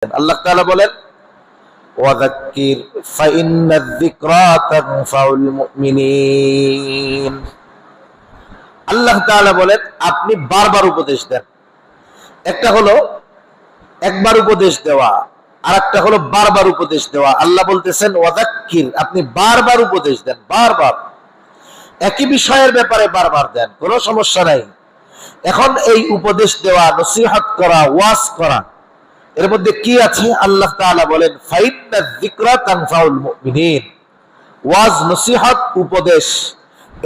আল্লাহ তাআলা বলেন ওয়াযাক্কির ফাইন্নায যিকরা তানফাউল মুমিনিন। আল্লাহ তাআলা বলেন আপনি বারবার উপদেশ দেন। একটা হলো একবার উপদেশ দেওয়া, আর একটা হলো বারবার উপদেশ দেওয়া। আল্লাহ বলতেছেন ওয়াযাক্কির, আপনি বারবার উপদেশ দেন, বারবার একই বিষয়ের ব্যাপারে বারবার দেন, কোনো সমস্যা নাই। এখন এই উপদেশ দেওয়া, নসিহত করা, ওয়াজ করা, এর মধ্যে কি আছে? আল্লাহ তাআলা বলেন ফাইন্নায যিকরা তানফাউল মুমিনিন। ওয়াজ, নসিহত, উপদেশ,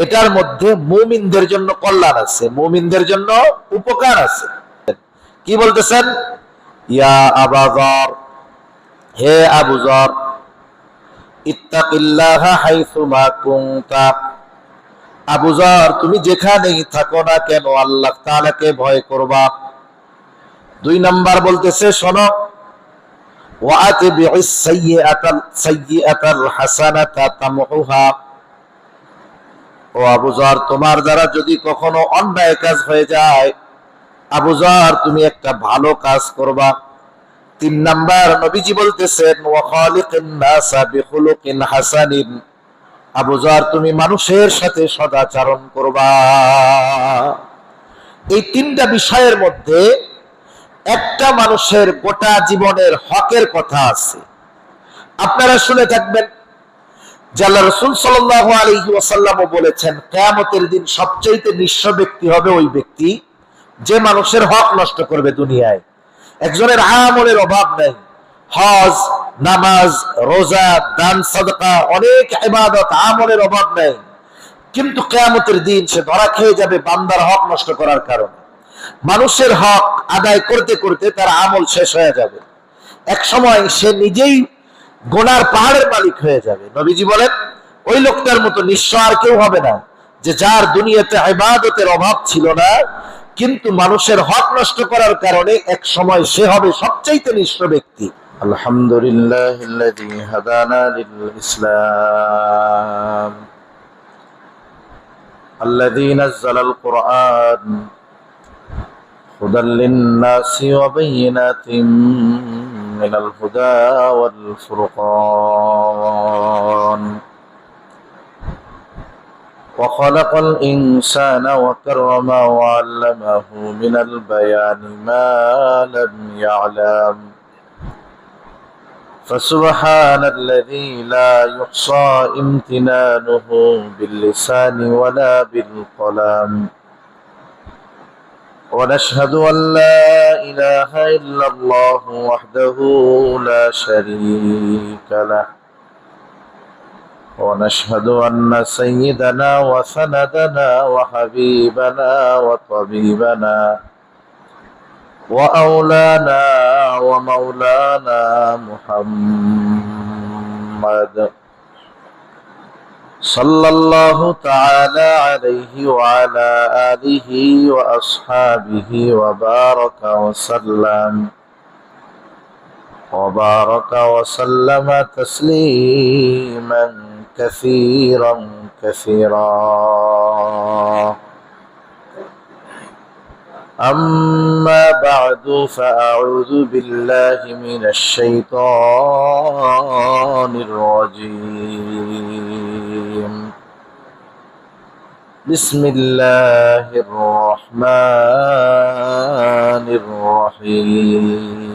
এটার মধ্যে মুমিনদের জন্য কল্যাণ আছে, মুমিনদের জন্য উপকার আছে। কি বলতেছেন? ইয়া আবা যর, হে আবু যর, ইত্তাকিল্লাহা হাইসুমা কুনতা। আবু যর, তুমি যেখানেই থাকো না কেন আল্লাহ তাআলাকে ভয় করবা। দুই নাম্বার বলতেছে শোনো, ওয়াআতিবিস সাইয়্যাতাল হাসানাতা তামহুহা। ও আবু যর, তোমার দ্বারা যদি কখনো অন্যায় কাজ হয়ে যায়, আবু যর তুমি একটা ভালো কাজ করবা। তিন নাম্বার নবীজি বলতেছেন ওয়া খালিকিন নাসা বিখুলুকিন হাসানিন। আবু যর তুমি মানুষের সাথে সদাচরণ করবা। এই তিনটা বিষয়ের মধ্যে একটা মানুষের গোটা জীবনের হকের কথা আছে। আপনারা শুনে থাকবেন যে আল্লাহ রাসূল সাল্লাল্লাহু আলাইহি ওয়াসাল্লাম বলেছেন কিয়ামতের দিন সবচেয়ে নিঃস্ব ব্যক্তি হবে ওই ব্যক্তি যে মানুষের হক নষ্ট করবে দুনিয়ায়। একজনের আমলের অভাব নাই, হজ, নামাজ, রোজা, দান, সাদকা, অনেক ইবাদত, আমলের অভাব নাই, কিন্তু কিয়ামতের দিন সে ধরা খেয়ে যাবে বান্দার হক নষ্ট করার কারণে। মানুষের হক আদায় করতে করতে তার আমল শেষ হয়ে যাবে, এক সময় সে নিজেই গোনার পাহাড়ের মালিক হয়ে যাবে। নবীজি বলেন ওই লোকটার মতো নিঃস্ব আর কেউ হবে না, যে যার দুনিয়াতে ইবাদতের অভাব ছিল না, কিন্তু মানুষের হক নষ্ট করার কারণে এক সময় সে হবে সবচেয়ে নিঃস্ব ব্যক্তি। আলহামদুলিল্লাহিল্লাযী হাদানা লিল ইসলাম আল্লাযী নাযালাল কুরআন হুদাল লিন-নাসি ওয়া বায়িনাতিন মিনাল হুদা ওয়াল ফুরকান وخلق الإنسان وكرمه وعلمه من البيان ما لم يعلم فسبحان الذي لا يحصى امتنانه باللسان ولا بالقلم ونشهد أن لا إله إلا الله وحده لا شريك له ونشهد أن سيدنا وسندنا وحبيبنا وطبيبنا وأولانا ومولانا محمد صلى الله تعالى عليه وعلى آله وأصحابه وبارك وسلم تسليما كثيرا كثيرا. أما بعد فأعوذ بالله من الشيطان الرجيم. بسم الله الرحمن الرحيم.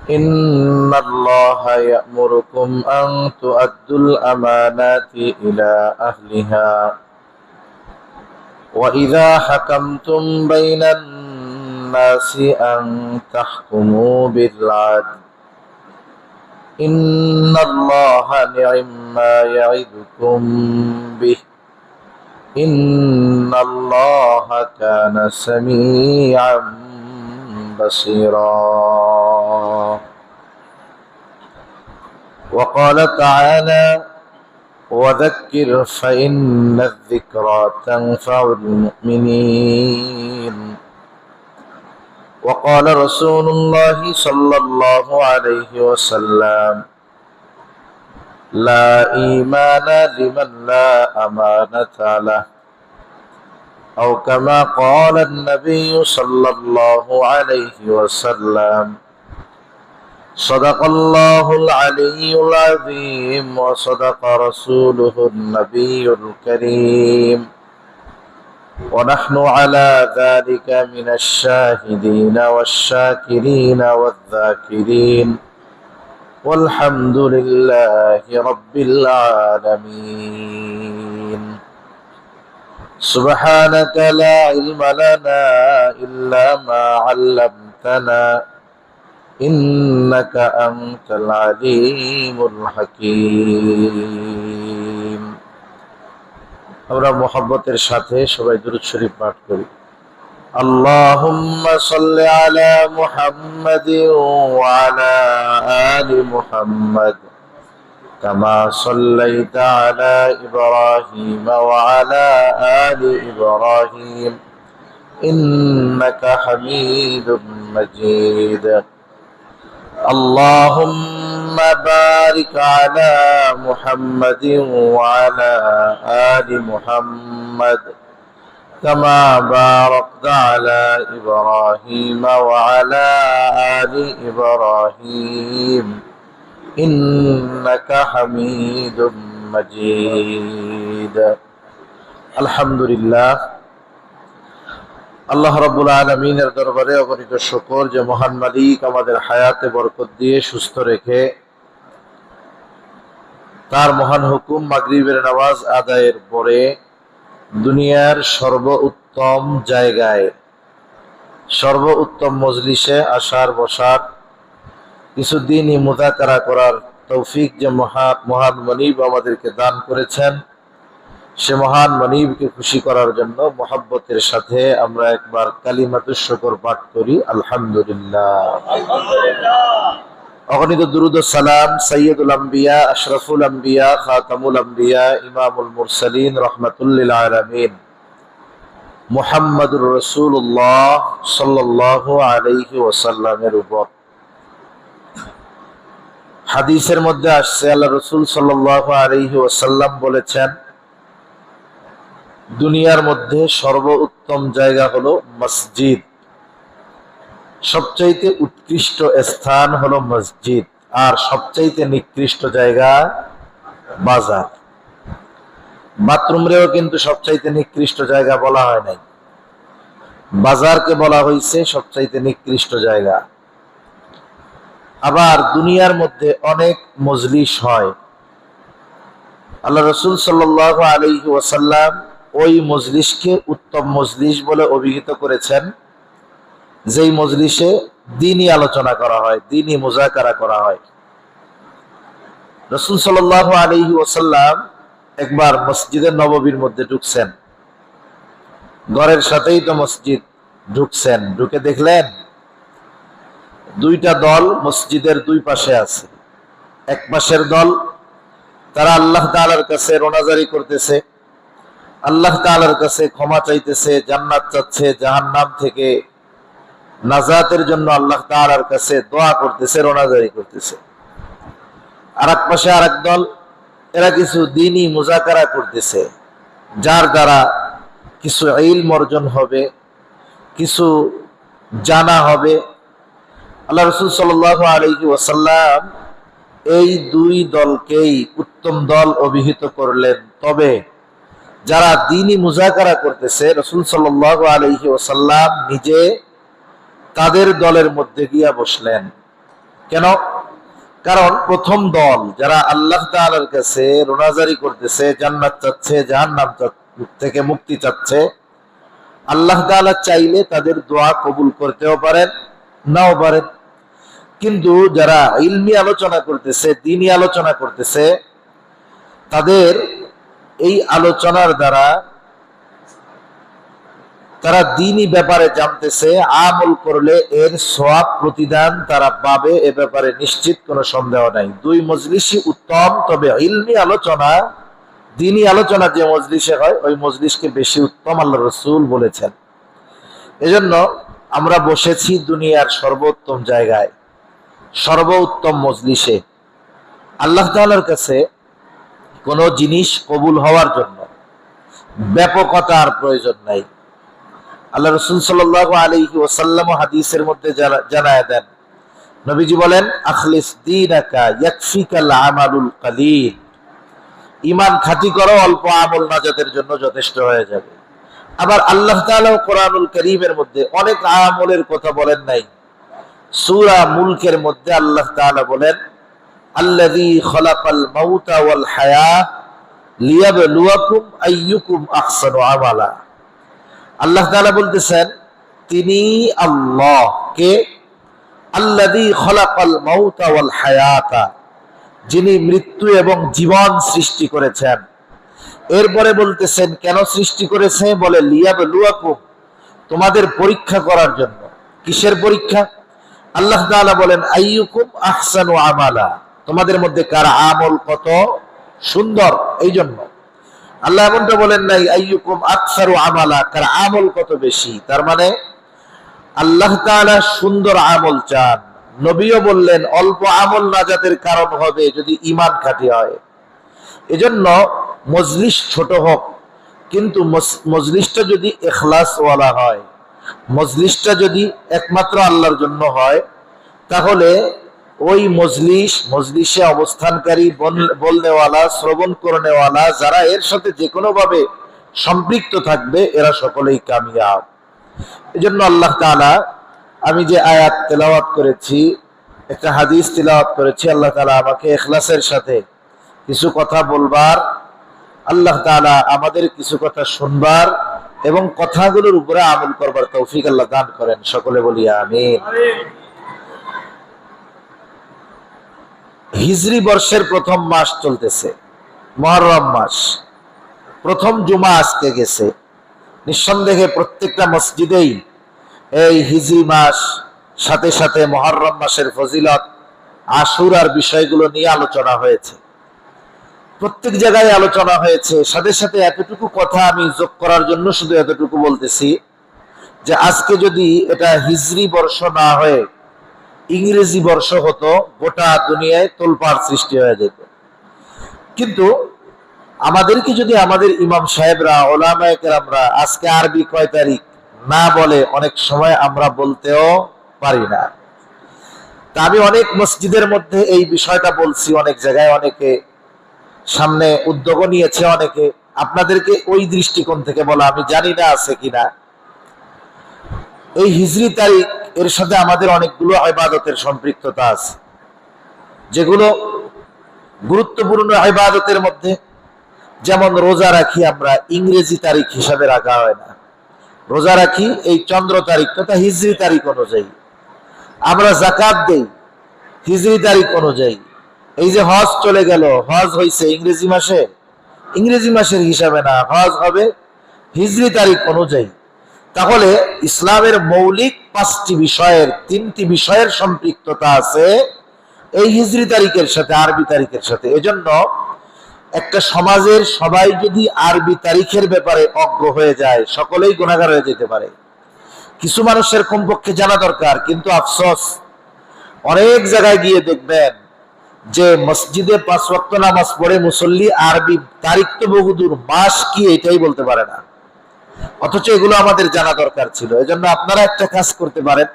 إن الله يأمركم أن تؤدوا الأمانات إلى أهلها وإذا حكمتم بين الناس أن تحكموا بالعدل إن الله نعم ما يعظكم به إن الله كان سميعا بصيرا. وقال تعالى وذكر فإن الذكرى تنفع المؤمنين. وقال رسول الله صلى الله عليه وسلم لا إيمان لمن لا أمانة له أو كما قال النبي صلى الله عليه وسلم صدق الله العلي العظيم وصدق رسوله النبي الكريم ونحن على ذلك من الشاهدين والشاكرين والذاكرين والحمد لله رب العالمين سبحانك لا علم لنا إلا ما علمتنا إنك أنت العليم الحكيم আমরা মুহাব্বতের সাথে সবাই দুরূদ শরীফ পাঠ করি اللهم صل على محمد وعلى آل محمد كما صليت على إبراهيم وعلى آل إبراهيم إنك حميد مجيد اللهم بارك على محمد وعلى آل محمد كما باركت على إبراهيم وعلى آل إبراهيم إنك حميد مجيد الحمد لله আল্লাহ রাব্বুল আলামিনের দরবারে অগণিত শুকর যে মহান মালিক আমাদের হায়াতে বরকত দিয়ে সুস্থ রেখে তার মহান হুকুম মাগরিবের নামাজ আদায়ের পরে দুনিয়ার সর্বোত্তম জায়গায় সর্বোত্তম মজলিসে আসার বসার কিছুদিনই মুযাকারা করার তৌফিক যে মহান মনিব আমাদেরকে দান করেছেন সে মহান মনিবকে খুশি করার জন্য মুহাব্বতের সাথে আমরা একবার কালিমাতুশ শুকর পাঠ করি আলহামদুলিল্লাহ। অগণিত দুরূদ ও সালাম সাইয়্যিদুল আম্বিয়া আশরাফুল আম্বিয়া খাতামুল আম্বিয়া ইমামুল মুরসালিন রাহমাতুল লিল আলামিন মুহাম্মাদুর রাসূলুল্লাহ সাল্লাল্লাহু আলাইহি ওয়াসাল্লামের উপর। হাদিসের মধ্যে আসছে আল্লাহ রাসূল সাল্লাল্লাহু আলাইহি ওয়াসাল্লাম বলেছেন, দুনিয়ার মধ্যে সর্বোত্তম জায়গা হলো মসজিদ, সবচাইতে উৎকৃষ্ট স্থান হলো মসজিদ, আর সবচাইতে নিকৃষ্ট জায়গা বাজার। বাথরুমরেও কিন্তু সবচাইতে নিকৃষ্ট জায়গা বলা হয় নাই, বাজারকে বলা হয়েছে সবচাইতে নিকৃষ্ট জায়গা। আবার দুনিয়ার মধ্যে অনেক মজলিস হয়, আল্লাহ রাসূল সাল্লাল্লাহু আলাইহি ওয়াসাল্লাম ওই মজলিসকে উত্তম মজলিস বলে অভিহিত করেছেন, যেই মজলিসে দ্বীনি আলোচনা করা হয়, দ্বীনি মুযাকারা করা হয়। রাসূল সাল্লাল্লাহু আলাইহি ওয়াসাল্লাম একবার মসজিদে নববীর মধ্যে ঢুকছেন, ঘরের সাথেই তো মসজিদ, ঢুকছেন, ঢুকে দেখলেন দুইটা দল মসজিদের দুই পাশে আছে। এক পাশের দল তারা আল্লাহ তাআলার কাছে রোনাজারি করতেছে, আল্লাহ তাআলার কাছে ক্ষমা চাইতেছে, জান্নাত চাচ্ছে, জাহান্নাম থেকে নাজাতের জন্য আল্লাহ তাআলার কাছে দোয়া করতেছে, রোনাজারি করতেছে। আর এক পাশে আরেক দল, এরা কিছু দ্বীনি মুযাকারা করতেছে, যার দ্বারা কিছু ইলম অর্জন হবে, কিছু জানা হবে। আল্লাহ রাসূল সাল্লাল্লাহু আলাইহি ওয়াসাল্লাম এই দুই দলকেই উত্তম দল অভিহিত করলেন। তবে যারা দ্বীনি মুযাকারা করতেছে, রাসূল সাল্লাল্লাহু আলাইহি ওয়াসাল্লাম নিজে তাদের দলের মধ্যে গিয়া বসলেন। কেন? কারণ প্রথম দল যারা আল্লাহ তাআলার কাছে রোনাজারি করতেছে, জান্নাত চাচ্ছে, জাহান্নাম থেকে মুক্তি চাচ্ছে, আল্লাহ তাআলা চাইলে তাদের দোয়া কবুল করতেও পারেন, নাও পারেন। কিন্তু যারা ইলমি আলোচনা করতেছে, দ্বীনি আলোচনা করতেছে, তাদের এই আলোচনার দ্বারা তারা দ্বীনি ব্যাপারে জানতেছে, আমল করলে এর সওয়াব প্রতিদান তারা পাবে, এ ব্যাপারে নিশ্চিত কোনো সন্দেহ নাই। দুই মজলিসই উত্তম, তবে ইলমি আলোচনা, দ্বীনি আলোচনা যে মজলিসে হয় ওই মজলিসকে বেশি উত্তম আল্লাহ রাসূল বলেছেন। এজন্য আমরা বসেছি দুনিয়ার সর্বোত্তম জায়গায়, সর্বোত্তম মজলিসে। আল্লাহ তাআলার কাছে কোনো জিনিস কবুল হওয়ার জন্য ব্যাপকতার প্রয়োজন নাই, আল্লাহ রাসূল সাল্লাল্লাহু আলাইহি ওয়াসাল্লাম হাদিসের মধ্যে জানায় দেন, নবীজি বলেন, আখলিস দীনাকা ইয়াকফিকাল আমালুল কালিল। ঈমান খাঁটি করো, অল্প আমল নাজাতের জন্য যথেষ্ট হয়ে যাবে। আবার আল্লাহ তাআলা কোরআনুল কারীমের মধ্যে অনেক আমলের কথা বলেন নাই। সূরা মুলকের মধ্যে আল্লাহ তাআলা বলেন, আল্লাযী খালাকাল মাউতা ওয়াল হায়াত লিয়াবলুয়াকুম আইয়ুকুম আহসানু আমালা। আল্লাহ তাআলা বলতেছেন, তিনি আল্লাহ কে, আল্লাযী খালাকাল মাউতা ওয়াল হায়াতা, যিনি মৃত্যু এবং জীবন সৃষ্টি করেছেন। এরপরে বলতেছেন কেন সৃষ্টি করেছে, বলে লিয়াবলুয়াকুম, তোমাদের পরীক্ষা করার জন্য। কিসের পরীক্ষা? আল্লাহ তাআলা বলেন, আইয়ুকুম আহসানু আমালা, তোমাদের মধ্যে কার আমল কত সুন্দর। এই জন্য আল্লাহ এমনটা বলেন নাই আইয়ুকুম আকসারু আমালা, কার আমল কত বেশি। তার মানে আল্লাহ তাআলা সুন্দর আমল চান। নবীও বললেন অল্প আমল নাজাতের কারণ হবে যদি ঈমান খাঁটি হয়। এজন্য মজলিস ছোট হোক, কিন্তু মজলিসটা যদি ইখলাস ওয়ালা হয়, মজলিসটা যদি একমাত্র আল্লাহর জন্য হয়, তাহলে ওই মজলিসে অবস্থানকারী, বলনেওয়ালা, শ্রবণ করনেওয়ালা, যারা এর সাথে যে কোনো ভাবে সম্পৃক্ত থাকবে, এরা সকলেই কামিয়াব। এজন্য আল্লাহ তাআলা, আমি যে আয়াত তেলাওয়াত করেছি, একটা হাদিস তেলাওয়াত করেছি, আল্লাহ তাআলা আমাকে ইখলাসের সাথে কিছু কথা বলবার, আল্লাহ তাআলা আমাদের কিছু কথা শুনবার এবং কথাগুলোর উপরে আমল করবার তৌফিক আল্লাহ দান করেন। সকলে বলি আমিন। হিজরি বর্ষের প্রথম মাস চলতেছে, মুহররম মাস। প্রথম জুমা আজকে গেছে। নিঃসন্দেহে প্রত্যেকটা মসজিদেই এই হিজরি মাস, সাথে সাথে মুহররম মাসের ফজিলত, আশুরার বিষয়গুলো নিয়ে আলোচনা হয়েছে। প্রত্যেক জায়গায় আলোচনা হয়েছে। সাথে সাথে এতটুকু কথা আমি যোগ করার জন্য শুধু এতটুকু বলতেছি যে আজকে যদি এটা হিজরি বর্ষ না হয়ে ইংরেজি বর্ষ হতো, গোটা দুনিয়ায় তোলপাড় সৃষ্টি হয়ে যেত। কিন্তু আমাদেরকে যদি আমাদের ইমাম সাহেবরা, ওলামায়ে কেরামরা আজকে আরবি কয় তারিখ না বলে, অনেক সময় আমরা বলতেও পারি না। তা আমি অনেক মসজিদের মধ্যে এই বিষয়টা বলছি, অনেক জায়গায় অনেকে সামনে উদ্যোগ নিয়েছে, অনেকে। আপনাদেরকে ওই দৃষ্টিকোণ থেকে বলা, আমি জানি না আছে কিনা। এই হিজরি তারিখ, এর সাথে আমাদের অনেকগুলো ইবাদতের সম্পৃক্ততা আছে, যেগুলো গুরুত্বপূর্ণ ইবাদতের মধ্যে। যেমন রোজা রাখি আমরা, ইংরেজি তারিখ হিসাবে রাখা হয় না। রোজা রাখি এই চন্দ্র তারিখ তথা হিজরি তারিখ অনুযায়ী। আমরা যাকাত দেই হিজরি তারিখ অনুযায়ী। এই যে হজ চলে গেল, হজ হয়েছে ইংরেজি মাসে, ইংরেজি মাসের হিসাবে না, হজ হবে হিজরি তারিখ অনুযায়ী। তাহলে ইসলামের মৌলিক 5টি বিষয়ের 3টি বিষয়ের সম্পৃক্ততা আছে এই হিজরি তারিখের সাথে, আরবি তারিখের সাথে। এজন্য একটা সমাজের সবাই যদি আরবি তারিখের ব্যাপারে অজ্ঞ হয়ে যায়, সকলেই গুনাহগার হয়ে যেতে পারে। কিছু মানুষের কমপক্ষে জানা দরকার। কিন্তু আফসোস, অনেক জায়গায় গিয়ে দেখবেন যে মসজিদে 5 ওয়াক্ত নামাজ পড়ে মুসল্লি আরবি তারিখ তো বহুদূর, মাস কি এটাই বলতে পারে না। অথচ এগুলো আমাদের জানা দরকার ছিল। এজন্য আপনারা একটা কাজ করতে পারেন,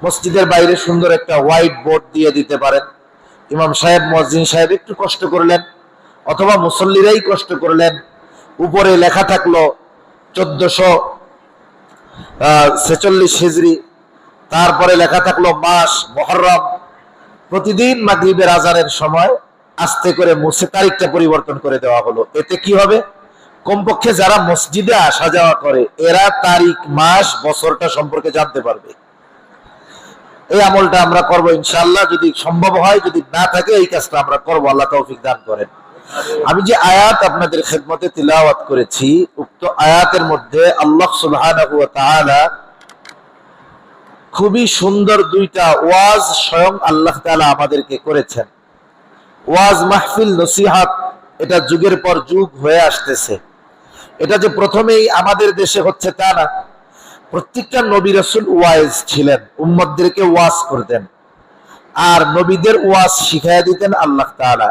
মসজিদের বাইরে সুন্দর একটা হোয়াইট বোর্ড দিয়ে দিতে পারেন। ইমাম সাহেব, মুয়াজ্জিন সাহেব একটু কষ্ট করলেন, অথবা মুসল্লিরাই কষ্ট করলেন, উপরে লেখা থাকলো 1446 হিজরি, তারপরে লেখা থাকলো মাস মুহররম। প্রতিদিন মাগরিবের আজানের সময় আস্তে করে মুছে তারিখটা পরিবর্তন করে দেওয়া হলো। এতে কি হবে? কমপক্ষে যারা মসজিদে আসা যাওয়া করে, এরা তারিখ, মাস, বছরটা সম্পর্কে জানতে পারবে। এই আমলটা আমরা করবো ইনশাআল্লাহ, যদি সম্ভব হয়। যদি না থাকে এই কাজটা আমরা করবো, আল্লাহ তৌফিক দান করেন। আমি যে আয়াত আপনাদের খেদমতে তিলাওয়াত করেছি, উক্ত আয়াতের মধ্যে আল্লাহ সুবহানাহু ওয়া তাআলা খুবই সুন্দর 2টা ওয়াজ স্বয়ং আল্লাহ তাআলা আমাদেরকে করেছেন। ওয়াজ মাহফিল, নসিহাত, এটা যুগের পর যুগ হয়ে আসতেছে। এটা যে প্রথমেই আমাদের দেশে হচ্ছে তা না। প্রত্যেকটা নবী রাসূল ওয়াইজ ছিলেন, উম্মতদেরকে ওয়াজ করতেন, আর নবীদের ওয়াজ শিখাইয়া দিতেন আল্লাহ তাআলা।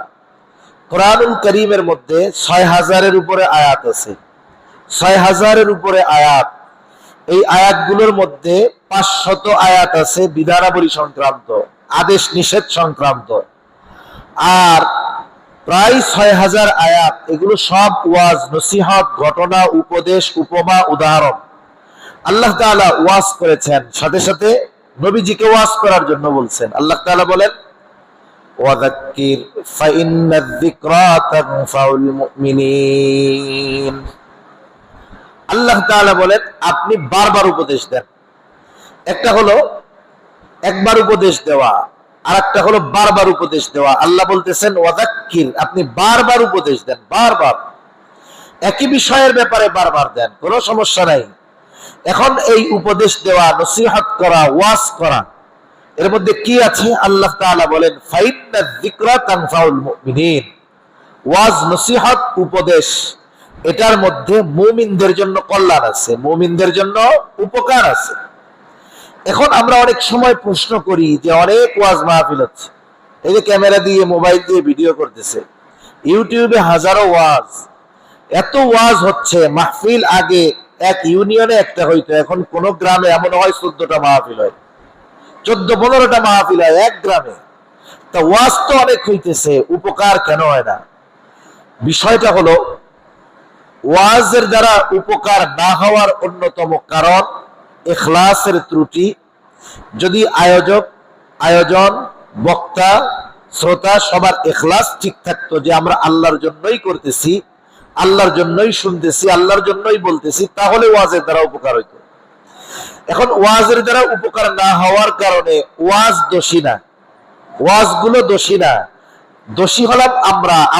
কোরআনুল কারীমের মধ্যে 6000-এর উপরে আয়াত আছে, 6000-এর উপরে আয়াত। এই আয়াতগুলোর মধ্যে 500 আয়াত আছে বিধানাবলী সংক্রান্ত, আদেশ নিষেধ সংক্রান্ত, আর প্রায় 6000 আয়াত। এগুলো সব ওয়াজ, নসিহত, ঘটনা, উপদেশ, উপমা, উদাহরণ। আল্লাহ তাআলা ওয়াজ করেছেন, সাথে সাথে নবীজিকে ওয়াজ করার জন্য বলছেন। আল্লাহ তাআলা বলেন, ওয়াযাক্কির ফাইন্নায যিকরা তানফাউল মুমিনিন। আল্লাহ তাআলা বলেন আপনি বারবার উপদেশ দেন। একটা হলো একবার উপদেশ দেওয়া, আর একটা হলো বারবার উপদেশ দেওয়া। আল্লাহ বলতেছেন ওয়াযাক্কির, আপনি বারবার উপদেশ দেন, বারবার একই বিষয়ের ব্যাপারে বারবার দেন, কোনো সমস্যা নাই। এখন এই উপদেশ দেওয়া, নসিহত করা, ওয়াজ করা, এর মধ্যে কি আছে? আল্লাহ তাআলা বলেন ফাইন্নায যিকরা তানফাউল মুমিনিন। ওয়াজ, নসিহত, উপদেশ, এটার মধ্যে মুমিনদের জন্য কল্যাণ আছে, মুমিনদের জন্য উপকার আছে। এখন আমরা অনেক সময় প্রশ্ন করি যে অনেক ওয়াজ মাহফিল হচ্ছে, এই যে ক্যামেরা দিয়ে, মোবাইল দিয়ে ভিডিও করতেছে, ইউটিউবে হাজারো ওয়াজ, এত ওয়াজ হচ্ছে। মাহফিল আগে এক ইউনিয়নে একটা হইতো, এখন কোন গ্রামে এমন হয় 14টা মাহফিল হয়, 14-15টা মাহফিল হয় এক গ্রামে। তা ওয়াজ তো অনেক হইতেছে, উপকার কেন হয় না? বিষয়টা হলো ওয়াজের দ্বারা উপকার না হওয়ার অন্যতম কারণ ইখলাসের ত্রুটি। যদি আয়োজন, বক্তা, শ্রোতা সবার ইখলাস ঠিক থাকতো, যে আমরা আল্লাহর জন্যই করতেছি, আল্লাহর জন্যই শুনতেছি, আল্লাহর জন্যই বলতেছি, তাহলে ওয়াজের দ্বারা উপকার হইতো। এখন ওয়াজের দ্বারা উপকার না হওয়ার কারণে ওয়াজ দোষী না, ওয়াজগুলো দোষী না, দোষী হলাম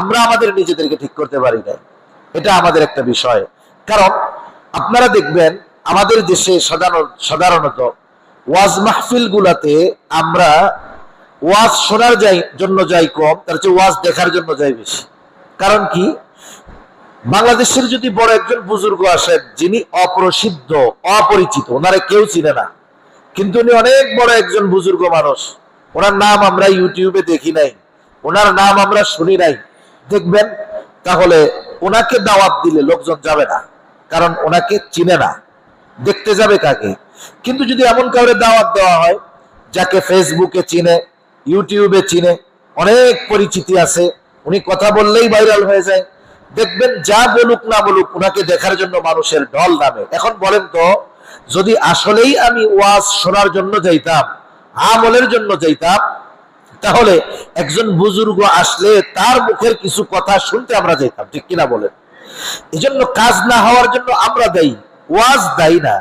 আমরা আমাদের নিজেদেরকে ঠিক করতে পারি না। এটা আমাদের একটা বিষয়। কারণ আপনারা দেখবেন আমাদের দেশে সাধারণত ওয়াজ মাহফিল গুলাতে আমরা ওয়াজ শোনার জন্য যাই কম, তার চেয়ে ওয়াজ দেখার জন্য যাই বেশি। কারণ কি? বাংলাদেশের যদি বড় একজন বুজুর্গ আসেন, যিনি অপ্রসিদ্ধ, অপরিচিত, ওনারে কেউ চিনে না, কিন্তু উনি অনেক বড় একজন বুজুর্গ মানুষ, ওনার নাম আমরা ইউটিউবে দেখি নাই, ওনার নাম আমরা শুনি নাই, দেখবেন তাহলে ওনাকে দাওয়াত দিলে লোকজন যাবে না, কারণ ওনাকে চিনে না, দেখতে যাবে কাকে? কিন্তু যদি এমন কাউরে দাওয়াত দেওয়া হয়, যাকে ফেসবুকে চিনে, ইউটিউবে চিনে, অনেক পরিচিতি আছে, উনি কথা বললেই ভাইরাল হয়ে যায়, দেখবেন যা বলুক না বলুক ওনাকে দেখার জন্য মানুষের ঢল নামে। এখন বলেন তো, যদি আসলেই আমি ওয়াজ শোনার জন্য যাইতাম, আমলের জন্য যাইতাম, তাহলে একজন বুজুর্গ আসলে তার মুখের কিছু কথা শুনতে আমরা যাইতাম, ঠিক কিনা বলেন? এই জন্য কাজ না হওয়ার জন্য আমরা দায়ী, ওয়াজ দায়ী না।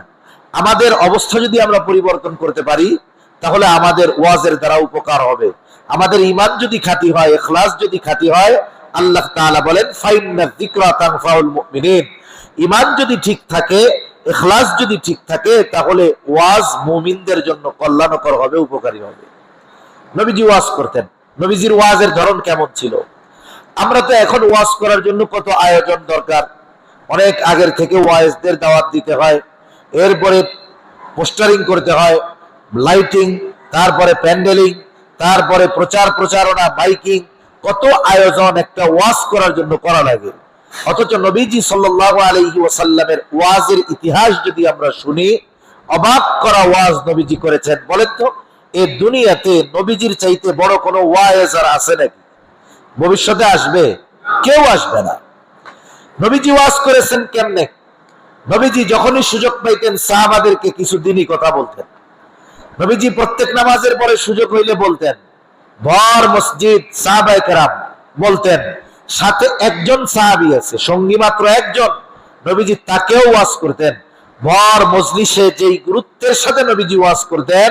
আমাদের অবস্থা যদি আমরা পরিবর্তন করতে পারি, তাহলে আমাদের ওয়াজের দ্বারা উপকার হবে। আমাদের ঈমান যদি খাঁটি হয়, ইখলাস যদি খাঁটি হয়, আল্লাহ তাআলা বলেন ফাইন্নায যিকরা তানফাউল মুমিনিন। ঈমান যদি ঠিক থাকে, ইখলাস যদি ঠিক থাকে, তাহলে ওয়াজ মুমিনদের জন্য কল্যাণকর হবে, উপকারী হবে। নবীজি ওয়াজ করতেন, নবীজির ওয়াজের ধরন কেমন ছিল? আমরা তো এখন ওয়াজ করার জন্য কত আয়োজন দরকার, অনেক আগের থেকে ওয়াজদের দাওয়াত দিতে হয়, এরপরে পোস্টারিং করতে হয়, লাইটিং, তারপরে প্যান্ডেলিং, তারপরে প্রচারণা, মাইকিং, কত আয়োজন একটা ওয়াজ করার জন্য করা লাগে। অথচ নবীজি সাল্লাল্লাহু আলাইহি ওয়াসাল্লামের ওয়াজের ইতিহাস যদি আমরা শুনি, অবাক করা ওয়াজ নবীজি করেছেন। বলেন তো, এই দুনিয়াতে নবীজির চাইতে বড় কোনো ওয়াইজার আছে নাকি? ভবিষ্যতে আসবে? কেউ আসবে না। নবীজি ওয়াজ করেছেন কেমনে? নবীজি যখনই সুযোগ পাইতেন সাহাবাদেরকে কিছু দিনই কথা বলতেন। নবীজি প্রত্যেক নামাজের পরে সুযোগ হইলে বলতেন, ভর মসজিদ সাহাবায়ে কেরাম বলতেন, সাথে একজন সাহাবী আছে, সঙ্গী মাত্র একজন, নবীজি তাকেও ওয়াজ করতেন। ভর মজলিসে যেই গুরুত্বের সাথে নবীজি ওয়াজ করতেন,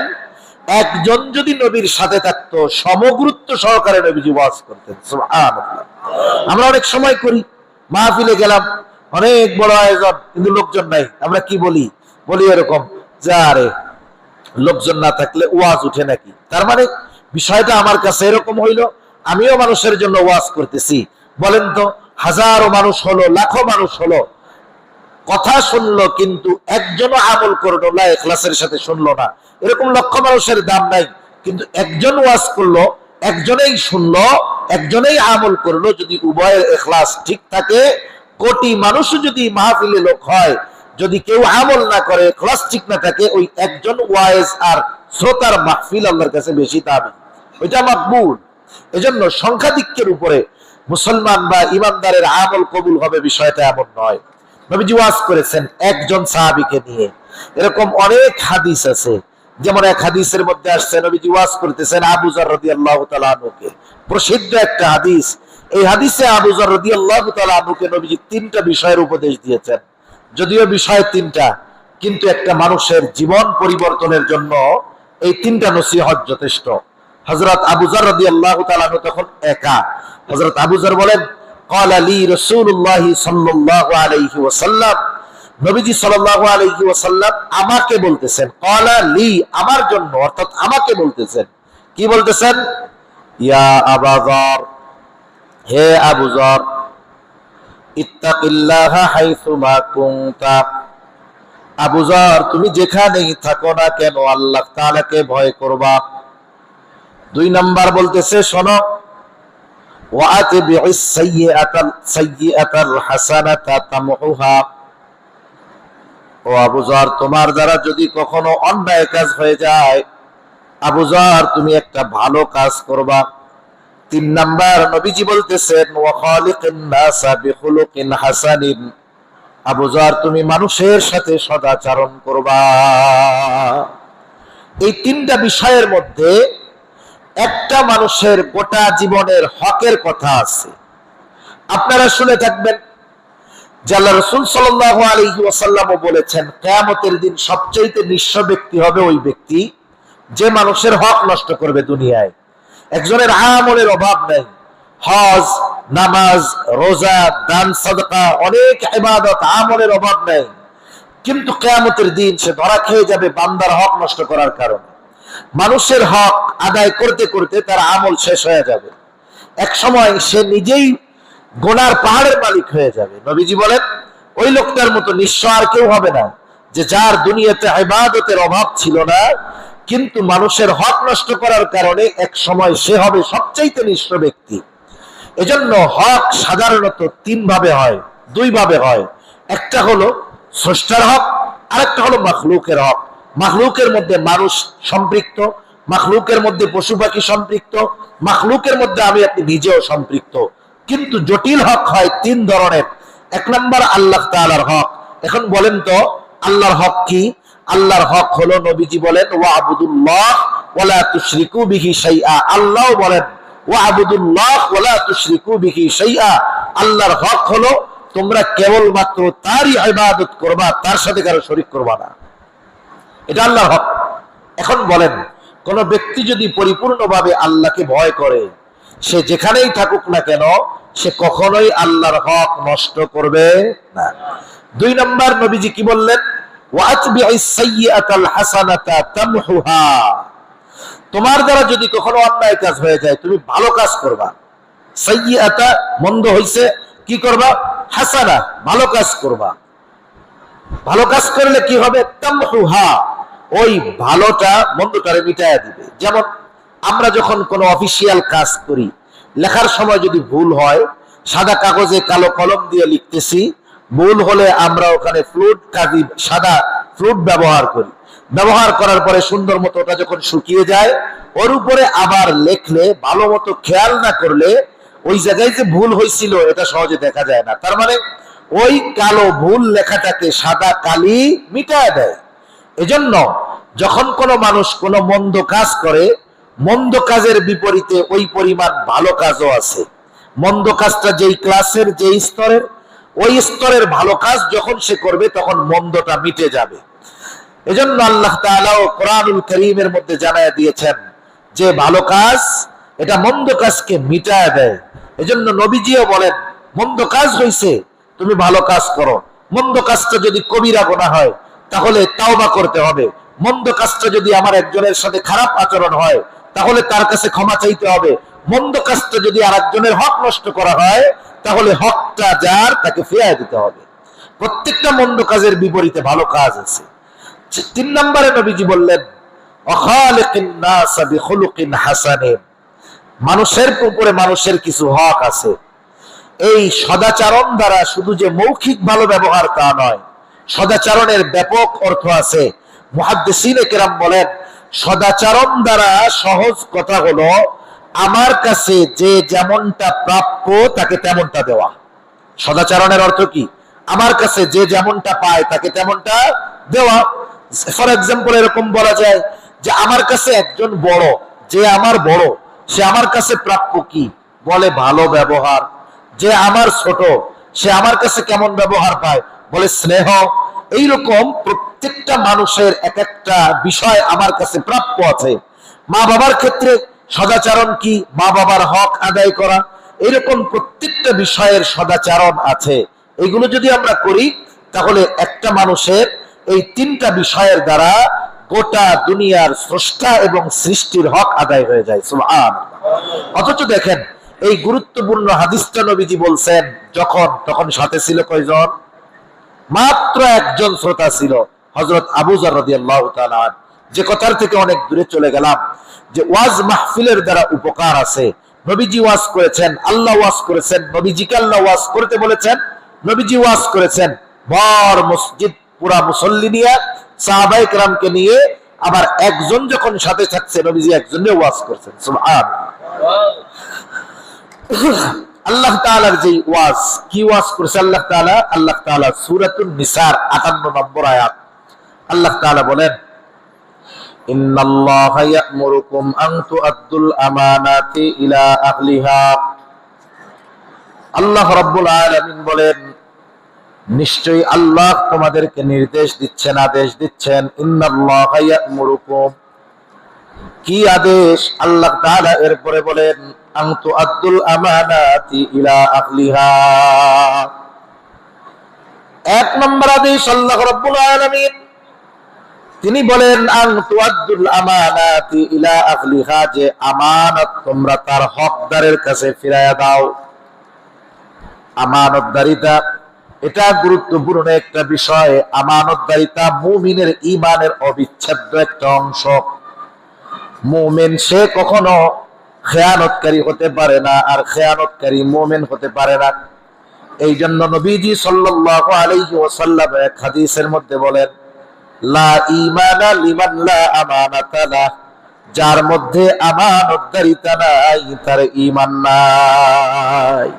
একজন যদি নবীর সাথে থাকতো সমগুরুত্ব সহকারে নবীজি ওয়াজ করতেন। সুবহানাল্লাহ। আমরা অনেক সময় করি, মাহফিলে গেলাম, অনেক বড় আয়োজন, কিন্তু লোকজন নাই, আমরা কি বলি? বলি এরকম, যা রে, লোকজন না থাকলে ওয়াজ উঠে নাকি? তার মানে বিষয়টা আমার কাছে এরকম হইলো, আমিও মানুষের জন্য ওয়াজ করতেছি। বলেন তো, হাজারো মানুষ হলো, লাখো মানুষ হলো, কথা শুনলো, কিন্তু একজনও আমল করলো না, ইখলাসের সাথে শুনলো না, এরকম লক্ষ মানুষের দাম নাই। কিন্তু একজন ওয়াজ করলো, একজনেই শুনলো, একজনেই আমল করলো, যদি উভয়ের ইখলাস ঠিক থাকে, কোটি মানুষ যদি মাহফিলে লোক হয়, যদি কেউ আমল না করে, ক্লাস ঠিক না থাকে, ওই একজন ওয়াইজ আর শ্রোতার মাহফিল আল্লাহর কাছে বেশি দামি, ওইটা মাকবুল। এজন্য সংখ্যাধিক্যের উপরে মুসলমান বা ইমানদারের আমল কবুল হবে বিষয়টা এমন নয়। নবীজি ওয়াজ করেছেন একজন সাহাবীকে নিয়ে, এরকম অনেক হাদিস আছে। যেমন এক হাদিসের মধ্যে আসছে নবীজি ওয়াজ করতেছেন আবু যর রাদিয়াল্লাহু তাআলা আনহুকে, প্রসিদ্ধ একটা হাদিস। এই হাদিসে আবু যর রাদিয়াল্লাহু তাআলা আনহুকে নবীজি তিনটা বিষয়ের উপদেশ দিয়েছেন। যদিও বিষয় তিনটা, কিন্তু একটা মানুষের জীবন পরিবর্তনের জন্য এই তিনটা নসিহত যথেষ্ট। হযরত আবু যর রাদিয়াল্লাহু তাআলা আনহু তখন একা। হযরত আবু যর বলেন, ক্বালা লি রাসূলুল্লাহি সাল্লাল্লাহু আলাইহি ওয়াসাল্লাম, নবীজি সাল্লাল্লাহু আলাইহি ওয়াসাল্লাম আমাকে বলতেছেন, ক্বালা লি আমার জন্য, অর্থাৎ আমাকে বলতেছেন। কি বলতেছেন? ইয়া আবু যর, হে আবু যর, ইত্তাকিল্লাহা হাইসুমা কুনতা, আবু যর তুমি যেখানেই থাকো না কেন আল্লাহ তাআলাকে ভয় করবা। দুই নাম্বার বলতেছে, শোনো, ওয়াআতবিউস সাইয়্যাতাল হাসানাতা তামহুহা, ও আবু যর তোমার দ্বারা যদি কখনো অন্যায় কাজ হয়ে যায়, আবু যর তুমি একটা ভালো কাজ করবা। তিন নাম্বার নবীজি বলতেছেন, ওয়া খালিকিন নাসা বিখুলুকিন হাসানিন, আবু যর তুমি মানুষের সাথে সদাচরণ করবা। এই তিনটা বিষয়ের মধ্যে একটা মানুষের গোটা জীবনের হকের কথা আছে। আপনারা শুনে থাকবেন যে আল্লাহ রাসূল সাল্লাল্লাহু আলাইহি ওয়াসাল্লাম বলেছেন, কিয়ামতের দিন সবচেয়ে নিঃস্ব ব্যক্তি হবে ওই ব্যক্তি যে মানুষের হক নষ্ট করবে দুনিয়ায়। একজনের আমলের অভাব নাই, হজ, নামাজ, রোজা, দান, সাদকা, অনেক ইবাদত, আমলের অভাব নাই, কিন্তু কিয়ামতের দিন সে ধরা খেয়ে যাবে বান্দার হক নষ্ট করার কারণে। মানুষের হক আদায় করতে করতে তার আমল শেষ হয়ে যাবে, এক সময় সে নিজেই গোনার পাহাড়ের মালিক হয়ে যাবে। নবীজি বলেন, ওই লোকটার মতো নিঃস্ব আর কেউ হবে না, যে যার দুনিয়াতে ইবাদতের অভাব ছিল না, কিন্তু মানুষের হক নষ্ট করার কারণে এক সময় সে হবে সবচাইতে নিঃস্ব ব্যক্তি। এজন্য হক সাধারণত তিন ভাবে হয়, দুই ভাবে হয়। একটা হলো স্রষ্টার হক, আরেকটা হলো মাখলুকের হক। মাখলুকের মধ্যে মানুষ সম্পৃক্ত, মাখলুকের মধ্যে পশু পাখি সম্পৃক্ত, মাখলুকের মধ্যে আমি আপনি নিজেও সম্পৃক্ত। কিন্তু জটিল হক হয় তিন ধরনের। এক নম্বর আল্লাহ তাআলার হক। এখন বলেন তো আল্লাহর হক কি? আল্লাহর হক হলো, নবীজি বলেন, ওয়াবুদুল্লাহ ওয়ালা তুশরিকু বিহি শাইআ। আল্লাহ বলেন, ওয়াবুদুল্লাহ ওয়ালা তুশরিকু বিহি শাইআ। আল্লাহর হক হলো তোমরা কেবলমাত্র তারই ইবাদত করবা, তার সাথে কারো শরীক করবা না। এটা আল্লাহর হক। এখন বলেন, কোন ব্যক্তি যদি পরিপূর্ণভাবে আল্লাহকে ভয় করে, সে যেখানেই থাকুক না কেন, সে কখনোই আল্লাহর হক নষ্ট করবে না। দুই নম্বর নবীজি কি বললেন? ওয়াতবিউস সাইয়্যাতাল হাসানাতা তামহুহা, তোমার দ্বারা যদি কখনো অন্যায় কাজ হয়ে যায়, তুমি ভালো কাজ করবা। সাইয়্যাতা মন্দ হইছে, কি করবা? হাসানা, ভালো কাজ করবা। ভালো কাজ করলে কি হবে? তামহুহা, ওই ভালোটা মন্দটারে মিটায়া দিবে। যেমন আমরা যখন কোনো অফিসিয়াল কাজ করি, লেখার সময় যদি ভুল হয়, সাদা কাগজে কালো কলম দিয়ে লিখতেছি, ভুল হলে আমরা ওখানে ফ্লুট, কাগজি সাদা ফ্লুট ব্যবহার করি। ব্যবহার করার পরে সুন্দর মতো ওটা যখন শুকিয়ে যায়, ওর উপরে আবার লেখলে, ভালো মতো খেয়াল না করলে ওই জায়গায় যে ভুল হয়েছিল এটা সহজে দেখা যায় না। তার মানে ওই কালো ভুল লেখাটাকে সাদা কালি মিটায় দেয়। এজন্য যখন কোনো মানুষ কোনো মন্দ কাজ করে, মন্দ কাজের বিপরীতে ওই পরিমাণ ভালো কাজও আছে। মন্দ কাজটা যেই ক্লাসের, যেই স্তরের, ওই স্তরের ভালো কাজ যখন সে করবে তখন মন্দটা মিটে যাবে। এজন্য আল্লাহ তাআলা কোরআনুল কারীমের মধ্যে জানায়া দিয়েছেন যে ভালো কাজ এটা মন্দ কাজকে মিটায় দেয়। এজন্য নবীজিও বলেন, মন্দ কাজ হইছে, তুমি ভালো কাজ করো। মন্দ কাজটা যদি কবিরা গুনাহ হয় তাহলে তাওবা করতে হবে। মন্দ কাজটা যদি আমার একজনের সাথে খারাপ আচরণ হয় তাহলে তার কাছে ক্ষমা চাইতে হবে। মন্দ কাজটা যদি আরেকজনের হক নষ্ট করা হয় তাহলে হকটা যার, তাকে ফিরিয়ে দিতে হবে। প্রত্যেকটা মন্দ কাজের বিপরীতে ভালো কাজ আছে। তিন নম্বরে নবীজি বললেন, ওয়াখালিকিন নাসা বিখুলুকিন হাসানিন, মানুষের উপরে মানুষের কিছু হক আছে। এই সদাচরণ দ্বারা শুধু যে মৌখিক ভালো ব্যবহার তা নয়, সদাচরণের ব্যাপক অর্থ আছে। মুহাদ্দিসিনে কেরাম বলেন, সদাচরণ দ্বারা সহজ কথা হলো আমার কাছে যে যেমনটা প্রাপ্য তাকে তেমনটা দেওয়া। সদাচরণের অর্থ কি? আমার কাছে যে যেমনটা পায় তাকে তেমনটা দেওয়া। ফর এক্সাম্পল এরকম বলা যায় যে আমার কাছে একজন বড়, যে আমার বড়, সে আমার কাছে প্রাপ্য কি? বলে ভালো ব্যবহার। যে আমার ছোট, সে আমার কাছে কেমন ব্যবহার পায়? বলে স্নেহ। এইরকম প্রত্যেকটা মানুষের এক একটা বিষয় আমার কাছে প্রাপ্য আছে। মা বাবার ক্ষেত্রে সদাচরণ কি? মা বাবার হক আদায় করা। এরকম প্রত্যেকটা বিষয়ের সদাচরণ আছে। এগুলো যদি আমরা করি তাহলে একটা মানুষের এই তিনটা বিষয়ের দ্বারা গোটা দুনিয়ার স্রষ্টা এবং সৃষ্টির হক আদায় হয়ে যায়। সুবহানাল্লাহ। অথচ দেখেন এই গুরুত্বপূর্ণ হাদিসটা নবীজি বলছেন তখন সাথে ছিল কয়জন? মাত্র একজন শ্রোতা ছিল, হযরত আবু যর রাদিয়াল্লাহু তাআলা। যে কথার থেকে অনেক দূরে চলে গেলাম যে ওয়াজ মাহফিলের দ্বারা উপকার আছে। নবীজি ওয়াজ করেছেন, আল্লাহ ওয়াজ করেছেন, নবীজিকে আল্লাহ ওয়াজ করতে বলেছেন, নবীজি ওয়াজ করেছেন ভর মসজিদ পুরা মুসল্লি নিয়ে, সাহাবায়ে কেরামকে নিয়ে। আবার একজন যখন সাথে থাকছে, নবীজি একজনে ওয়াজ করেছেন। সুবহানাল্লাহ। আল্লাহ তাআলার যে ওয়াজ, কি ওয়াজ করেছে আল্লাহ তাআলা? আল্লাহ তাআলা সূরাতুন নিসার 58 নম্বর আয়াত আল্লাহ তাআলা বলেন, ইন্নাল্লাহা ইয়া'মুরুকুম আন তু'আদ্দুল আমানাতি ইলা আহলিহা। আল্লাহ রাব্বুল আলামিন বলেন, নিশ্চয়ই আল্লাহ তোমাদেরকে নির্দেশ দিচ্ছেন, আদেশ দিচ্ছেন। ইন্নাল্লাহা ইয়া'মুরুকুম, কি আদেশ? আল্লাহ তাআলা এরপরে বলেন আন তু'আদ্দুল আমানাতি ইলা আহলিহা। এক নম্বর আদেশ আল্লাহ রাব্বুল আলামিন তিনি বলেন আন তু'আদ্দুল আমানাতি ইলা আহলিহা, যে আমানত তোমরা তার হকদারের কাছে ফিরায়া দাও। আমানতদারিতা এটা গুরুত্বপূর্ণ একটা বিষয়। আমানতদারিতা মুমিনের ঈমানের অবিচ্ছেদ্য একটা অংশ। মুমিন সে কখনো খেয়ানতকারী হতে পারে না, আর খেয়ানতকারী মুমিন হতে পারে না। এই জন্য নবীজি সাল্লাল্লাহু আলাইহি ওয়াসাল্লাম এক হাদিসের মধ্যে বলেন, লা ঈমানা লিমান লা আমানাতা লা, যার মধ্যে আমানতদারিতা নাই তার ঈমান নাই।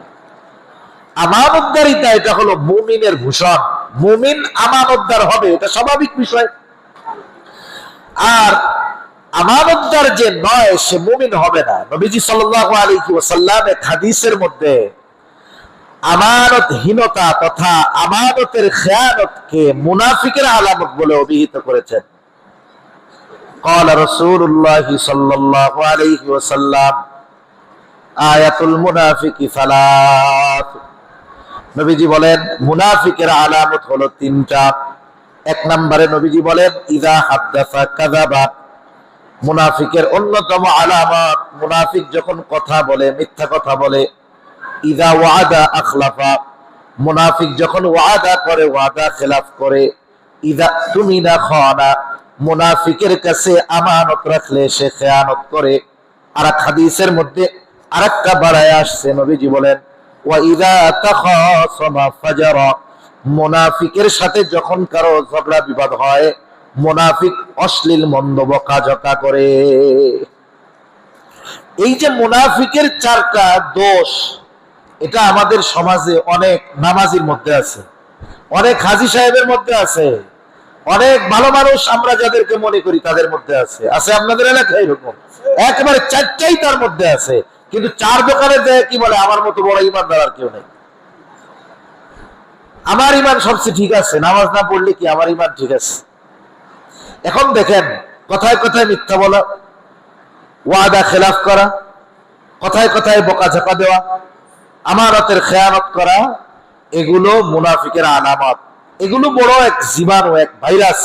আমানতদারিতা এটা হলো মুমিনের ভূষণ। মুমিন আমানতদার হবে, এটা স্বাভাবিক বিষয়। আর আমানতদার যে নয় সে মুমিন হবে না। নবীজি সাল্লাল্লাহু আলাইহি ওয়াসাল্লাম এক হাদিসের মধ্যে আমানতহীনতা তথা আমানতের খেয়ানতকে মুনাফিকের আলামত বলে অভিহিত করেছেন। قال رسول الله صلى الله عليه وسلم আয়াতুল মুনাফিকি সালাত। নবীজি বলেন মুনাফিকের আলামত হলো তিনটা। এক নম্বরে নবীজি বলেন ইযা হাদাসা কাযাবা। মুনাফিকের অন্যতম আলামত, মুনাফিক যখন কথা বলে মিথ্যা কথা বলে। ইযা ওয়াদা আখলাফা, মুনাফিক যখন ওয়াদা করে ওয়াদা খেলাফ করে। ইযা তুমিনা খানা, মুনাফিকের কাছে আমানত রাখলে সে খেয়ানত করে। আর এক হাদিসের মধ্যে আরেকটা বাড়ায় আসছে, নবীজি বলেন ওয়া ইযা তাখাসামা ফাজারা, মুনাফিকের সাথে যখন কারো ঝগড়া বিবাদ হয় মুনাফিক অশ্লীল মন্দ বকাঝকা করে। এই যে মুনাফিকের চারটা দোষ, এটা আমাদের সমাজে অনেক নামাজির মধ্যে আছে, অনেক হাজী সাহেবের মধ্যে আছে, অনেক ভালো মানুষ আমরা যাদেরকে মনে করি তাদের মধ্যে আছে। আছে আপনাদের এলাকায় এরকম একেবারে চারটাই তার মধ্যে আছে। কিন্তু চার দোকানে যায় কি বলে আমার মতো বড় ইমানদার আর কেউ নেই, আমার ইমান সবচেয়ে ঠিক আছে, নামাজ না পড়লে কি আমার ইমান ঠিক আছে। এখন দেখেন কথায় কথায় মিথ্যা বলা, ওয়াদা খেলাফ করা, কথায় কথায় বকাঝকা দেওয়া, আমানতের খেয়ানত করা, এগুলো মুনাফিকের আলামত। এগুলো বড় এক জীবাণু, এক ভাইরাস।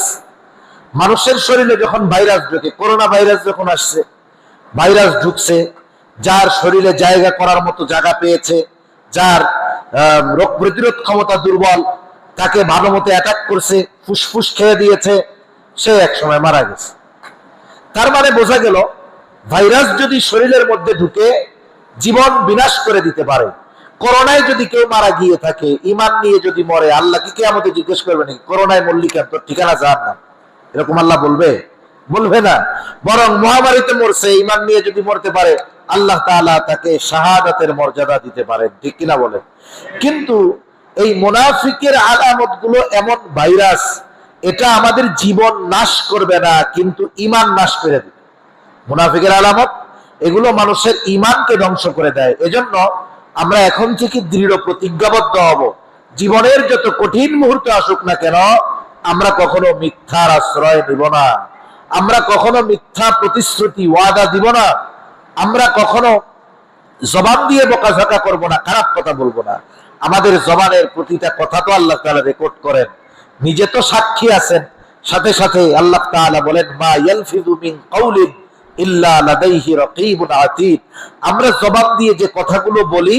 মানুষের শরীরে যখন ভাইরাস ঢুকে, করোনা ভাইরাস যখন আসছে, ভাইরাস ঢুকছে, যার শরীরে জায়গা করার মতো জায়গা পেয়েছে, যার রোগ প্রতিরোধ ক্ষমতা দুর্বল, তাকে ভালো মতো অ্যাটাক করছে, ফুসফুস খেয়ে দিয়েছে, সে এক সময় মারা গেছে। তার মানে বোঝা গেল ভাইরাস যদি শরীরের মধ্যে ঢুকে জীবন বিনাশ করে দিতে পারে। করোনায় যদি কেউ মারা গিয়ে থাকে, ইমান নিয়ে যদি মরে, আল্লাহ কি কিয়ামতে জিজ্ঞেস করবে নাকি করোনায় মরলি কেন, তোর ঠিকানা জাহান্নাম? এরকম আল্লাহ বলবে? বলবে না। বরং মহামারীতে মরছে, ইমান নিয়ে যদি মরতে পারে, আল্লাহ তাআলা তাকে শাহাদাতের মর্যাদা দিতে পারেন, ঠিক কিনা বলেন? কিন্তু এই মুনাফিকের আলামত গুলো এমন ভাইরাস, এটা আমাদের জীবন নাশ করবে না, কিন্তু ইমান নাশ করে দিবে। মুনাফিকের আলামত এগুলো মানুষের ইমানকে ধ্বংস করে দেয়। এজন্য আমরা এখন থেকে দৃঢ় প্রতিজ্ঞাবদ্ধ হব, জীবনের যত কঠিন মুহূর্ত আসুক না কেন, আমরা কখনো মিথ্যার আশ্রয় নিব না, আমরা কখনো মিথ্যা প্রতিশ্রুতি ওয়াদা দিব না, আমরা কখনো জবান দিয়ে বকাঝকা করব না, খারাপ কথা বলবো না। আমাদের জবানের প্রতিটা কথা তো আল্লাহ তাআলা রেকর্ড করেন, নিজে তো সাক্ষী আছেন। সাথে সাথে আল্লাহ তাআলা বলেন, মা ইয়ালফিযু মিন কাউলিন ইল্লা লাদাইহি রাকীবুন আতীদ। আমরা জবান দিয়ে যে কথাগুলো বলি,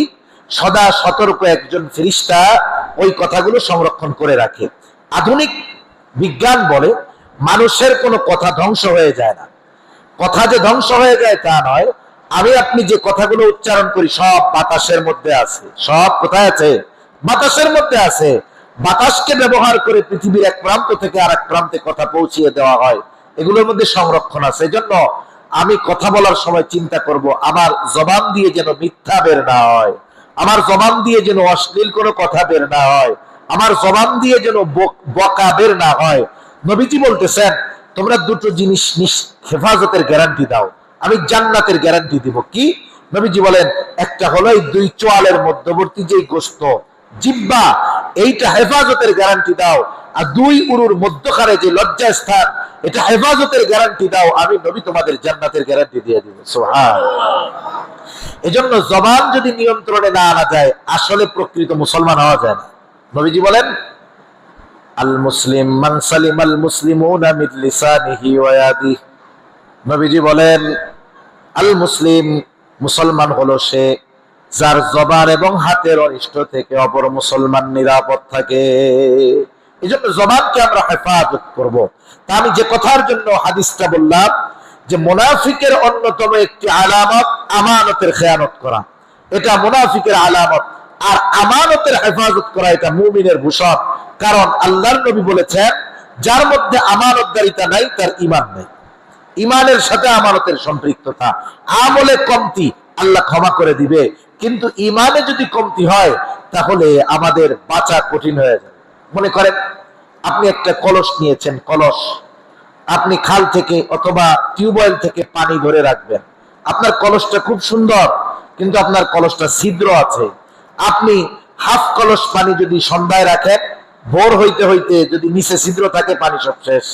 সদা সতর্ক একজন ফেরেশতা ওই কথাগুলো সংরক্ষণ করে রাখে। আধুনিক বিজ্ঞান বলে মানুষের কোনো কথা ধ্বংস হয়ে যায় না। কথা যে ধ্বংস হয়ে যায় তা নয়, আমি আপনি যে কথাগুলো উচ্চারণ করি সব বাতাসের মধ্যে আছে। সব কোথায় আছে? বাতাসের মধ্যে আছে। বাতাসকে ব্যবহার করে পৃথিবীর এক প্রান্ত থেকে আর এক প্রান্তে কথা পৌঁছিয়ে দেওয়া হয়, এগুলোর মধ্যে সংরক্ষণ আছে। এজন্য আমি কথা বলার সময় চিন্তা করব, আমার জবান দিয়ে যেন মিথ্যা বের না হয়, আমার জবান দিয়ে যেন অশ্লীল কোনো কথা বের না হয়, আমার জবান দিয়ে যেন বকা বের না হয়। নবীজি বলতেছেন, তোমরা দুটো জিনিস হেফাজতের গ্যারান্টি দাও, আমি জান্নাতের গ্যারান্টি দিব। কি? নবীজি বলেন, একটা হলো এই দুই চোয়ালের মধ্যবর্তী যে গোশত জিহ্বা, এইটা হেফাজতের গ্যারান্টি দাও। আর দুই উরুর মধ্যখানে যে লজ্জা স্থান, এটা হেফাজতের গ্যারান্টি দাও, আমি নবী তোমাদের জান্নাতের গ্যারান্টি দিয়ে দিব। সুবহানাল্লাহ। এজন্য জবান যদি নিয়ন্ত্রণে না আনা যায়, আসলে প্রকৃত মুসলমান হওয়া যায় না। নবীজি বলেন, আল মুসলিম মান সালিমাল মুসলিমুনা মিন লিসানিহি ওয়া ইয়াদিহি। নবীজি বলেন, আল মুসলিম, মুসলমান হলো সে যার জবান এবং হাতের অনিষ্ট থেকে অপর মুসলমান নিরাপদ থাকে। এজন্য জবানকে আমরা হেফাজত করব। তা আমি যে কথার জন্য হাদিসটা বললাম, যে মুনাফিকের অন্যতম একটি আলামত আমানতের খেয়ানত করা, এটা মুনাফিকের আলামত। আর আমানতের হেফাজত করা এটা মুমিনের ভূষণ। কারণ আল্লাহর নবী বলেছেন, যার মধ্যে আমানতদারিতা নাই তার ঈমান নেই। ঈমানের সাথে আমানতের সম্পৃক্ততা। আমলে কমতি আল্লাহ ক্ষমা করে দিবে, কিন্তু ঈমানে যদি কমতি হয় তাহলে আমাদের বাঁচা কঠিন হয়ে যাবে। মনে করেন আপনি একটা কলস নিয়েছেন, কলস আপনি খাল থেকে অথবা টিউবওয়েল থেকে পানি ধরে রাখবেন। আপনার কলসটা খুব সুন্দর, কিন্তু আপনার কলসটা ছিদ্র আছে। আপনি হাফ কলস পানি যদি সন্ধ্যায় রাখেন, ভোর হইতে হইতে যদি নিচে ছিদ্র থাকে, পানি সব শেষ।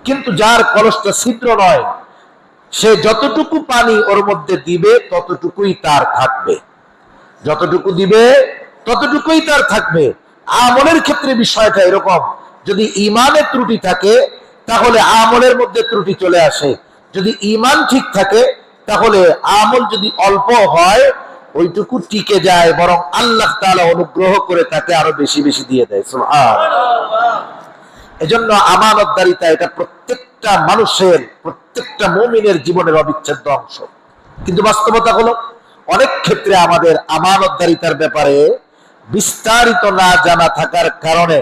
কিন্তু যার কলসটা ছিদ্র নয়, সে যতটুকু পানি ওর মধ্যে দিবে ততটুকুই তার থাকবে, যতটুকু দিবে ততটুকুই তার থাকবে। আমলের ক্ষেত্রে বিষয়টা এরকম, যদি ঈমানে ত্রুটি থাকে তাহলে আমলের মধ্যে ত্রুটি চলে আসে। যদি ঈমান ঠিক থাকে তাহলে আমল যদি অল্প হয় ওইটুকু টিকে যায়, বরং আল্লাহ তাআলা অনুগ্রহ করে তাকে আরো বেশি বেশি দিয়ে দেয়। সুবহানাল্লাহ। এজন্য আমানতদারিতা এটা প্রত্যেকটা মানুষের, প্রত্যেকটা মুমিনের জীবনের অবিচ্ছেদ্য অংশ। কিন্তু বাস্তবতা হলো, অনেক ক্ষেত্রে আমাদের আমানতদারিতার ব্যাপারে বিস্তারিত না জানা থাকার কারণে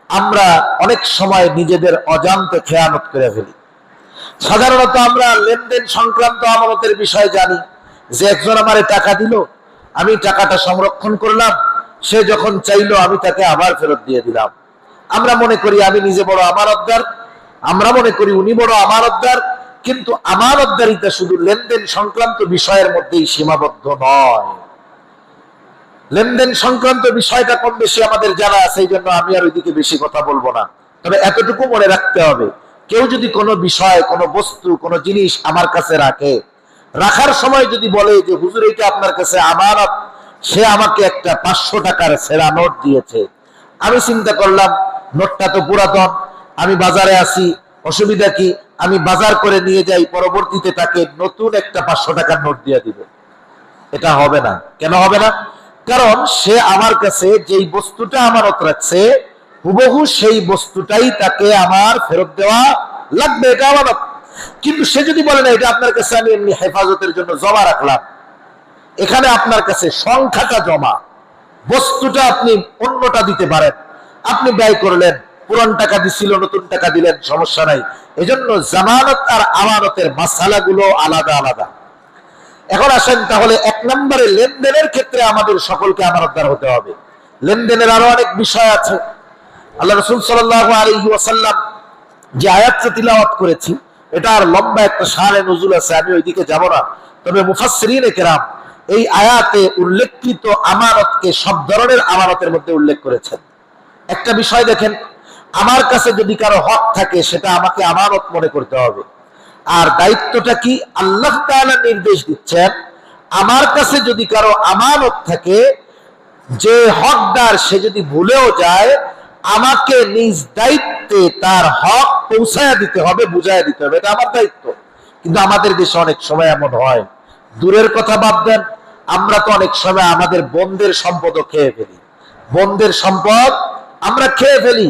আমরা অনেক সময় নিজেদের অজান্তে খেয়ানত করে ফেলি। সাধারণত আমরা লেনদেন সংক্রান্ত আমানতের বিষয় জানি, যে একজন আমারে টাকা দিল, আমি টাকাটা সংরক্ষণ করলাম, সে যখন চাইলো আমি তাকে আবার ফেরত দিয়ে দিলাম। আমরা মনে করি আমি নিজে বড় আমানতদার, আমরা মনে করি উনি বড় আমানতদার। কিন্তু আমানতদারিতা শুধু লেনদেন সংক্রান্ত বিষয়ের মধ্যেই সীমাবদ্ধ নয়। লেনদেন সংক্রান্ত বিষয়টা কম বেশি আমাদের জানা আছে, এই জন্য আমি আর ওইদিকে বেশি কথা বলবো না। তবে এতটুকু মনে রাখতে হবে, কেউ যদি কোনো বিষয়, কোনো বস্তু, কোনো জিনিস আমার কাছে রাখে, রাখার সময় যদি বলে যে হুজুর এটা আপনার কাছে আমানত, সে আমাকে একটা 500 টাকার ছেঁড়া নোট দিয়েছে। আমি চিন্তা করলাম নোটটা তো পুরাতন, আমি বাজারে আসি, অসুবিধা কি, আমি বাজার করে নিয়ে যাই, পরবর্তীতে তাকে নতুন একটা 500 টাকার নোট দিয়ে দিবে। এটা হবে না। কেন হবে না? কারণ সে আমার কাছে যেই বস্তুটা আমানত রাখছে, হুবহু সেই বস্তুটাই তাকে আমার ফেরত দেওয়া লাগবে, এটা আমানত। কিন্তু সে যদি বলে না, এটা আপনার কাছে আমি এমনি হেফাজতের জন্য জমা রাখলাম, এখানে আপনার কাছে সংখ্যাটা জমা, বস্তুটা আপনি অন্যটা দিতে পারেন, আপনি ব্যয় করলেন, পুরান টাকা দিছিল, নতুন টাকা দিলেন, সমস্যা নাই। এজন্য জামানত আর আমানতের মাসালাগুলো আলাদা আলাদা। এখন আসেন তাহলে 1 নম্বরে লেনদেনের ক্ষেত্রে আমাদের সকলকে আমানতদার হতে হবে। লেনদেনের আরো অনেক বিষয় আছে। আল্লাহ রাসূল সাল্লাল্লাহু আলাইহি ওয়াসাল্লাম যে আয়াতটা তিলাওয়াত করেছি, এটা আর লম্বা একটা শানে নুজুল আছে, আমি ওইদিকে যাব না। তবে মুফাসসিরিনে কেরাম এই আয়াতে উল্লেখিত আমানতকে সব ধরনের আমানতের মধ্যে উল্লেখ করেছেন। একটা বিষয় দেখেন, আমার কাছে যদি কারো হক থাকে সেটা আমাকে আমানত মনে করতে হবে। আর দায়িত্বটা কি? আল্লাহ তাআলা নির্দেশ দিচ্ছেন, আমার কাছে যদি কারো আমানত থাকে, যে হকদার সে যদি ভুলেও যায়, আমাকে নিজ দায়িত্বে তার হক পৌঁছায়া দিতে হবে, বুঝাইয়া দিতে হবে, এটা আমার দায়িত্ব। কিন্তু আমাদের দেশে অনেক সময় এমন হয়, দূরের কথা বাদ দেন, আমরা তো অনেক সময় আমাদের বোনদের সম্পদও খেয়ে ফেলি। বোনদের সম্পদ আমরা খেয়ে ফেলি,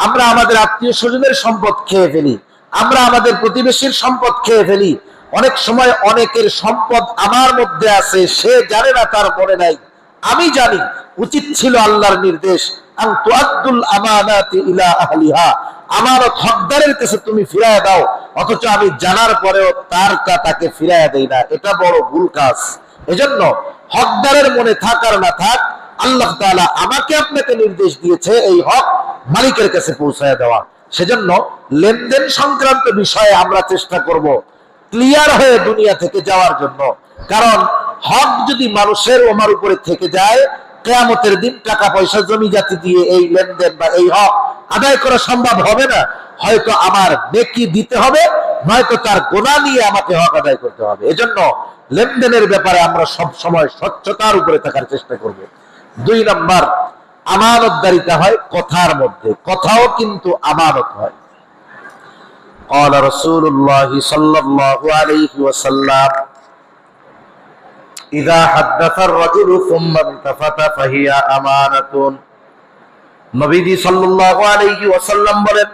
আমরা আমাদের আত্মীয় স্বজনের সম্পদ খেয়ে ফেলি, আমরা আমাদের প্রতিবেশীর সম্পদ খেয়ে ফেলি। অনেক সময় অনেকের সম্পদ আমার মধ্যে আছে, সে জানে না, তার মনে নাই, আমি জানি। উচিত ছিল আল্লাহর নির্দেশ, আন তুআদ্দুল আমানাতি ইলা আহলিহা, আমানত হকদারের কাছে তুমি ফিরাইয়া দাও, অথচ আমি জানার পরেও তাকে ফিরাইয়া দেই না, এটা বড় ভুল কাজ। এজন্য হকদারের মনে থাক আর না থাক, আল্লাহ তাআলা আমাকে আপনাকে নির্দেশ দিয়েছে এই হক মালিকের কাছে পৌঁছায় দেওয়া। সেজন্য লেনদেন সংক্রান্ত বিষয়ে আমরা চেষ্টা করব ক্লিয়ার হয়ে দুনিয়া থেকে যাওয়ার জন্য। কারণ হক যদি মানুষের ওমার উপরে থেকে যায়, কিয়ামতের দিন টাকা পয়সা জমি জাতি দিয়ে এই লেনদেন বা এই হক আদায় করা সম্ভব হবে না। হয়তো আমার নেকি দিতে হবে, নয়তো তার গুনাহ নিয়ে আমাকে হক আদায় করতে হবে। এজন্য লেনদেনের ব্যাপারে আমরা সব সময় স্বচ্ছতার উপরে থাকার চেষ্টা করব। 2 নম্বর, আমানতদারিতা হয় কথার মধ্যে, কথাও কিন্তু আমানত হয়। قال رسول الله صلى الله عليه وسلم إذا حدث الرجل ثم التفت فهي أمانة। নবীজি সাল্লাল্লাহু আলাইহি ওয়াসাল্লাম বলেন,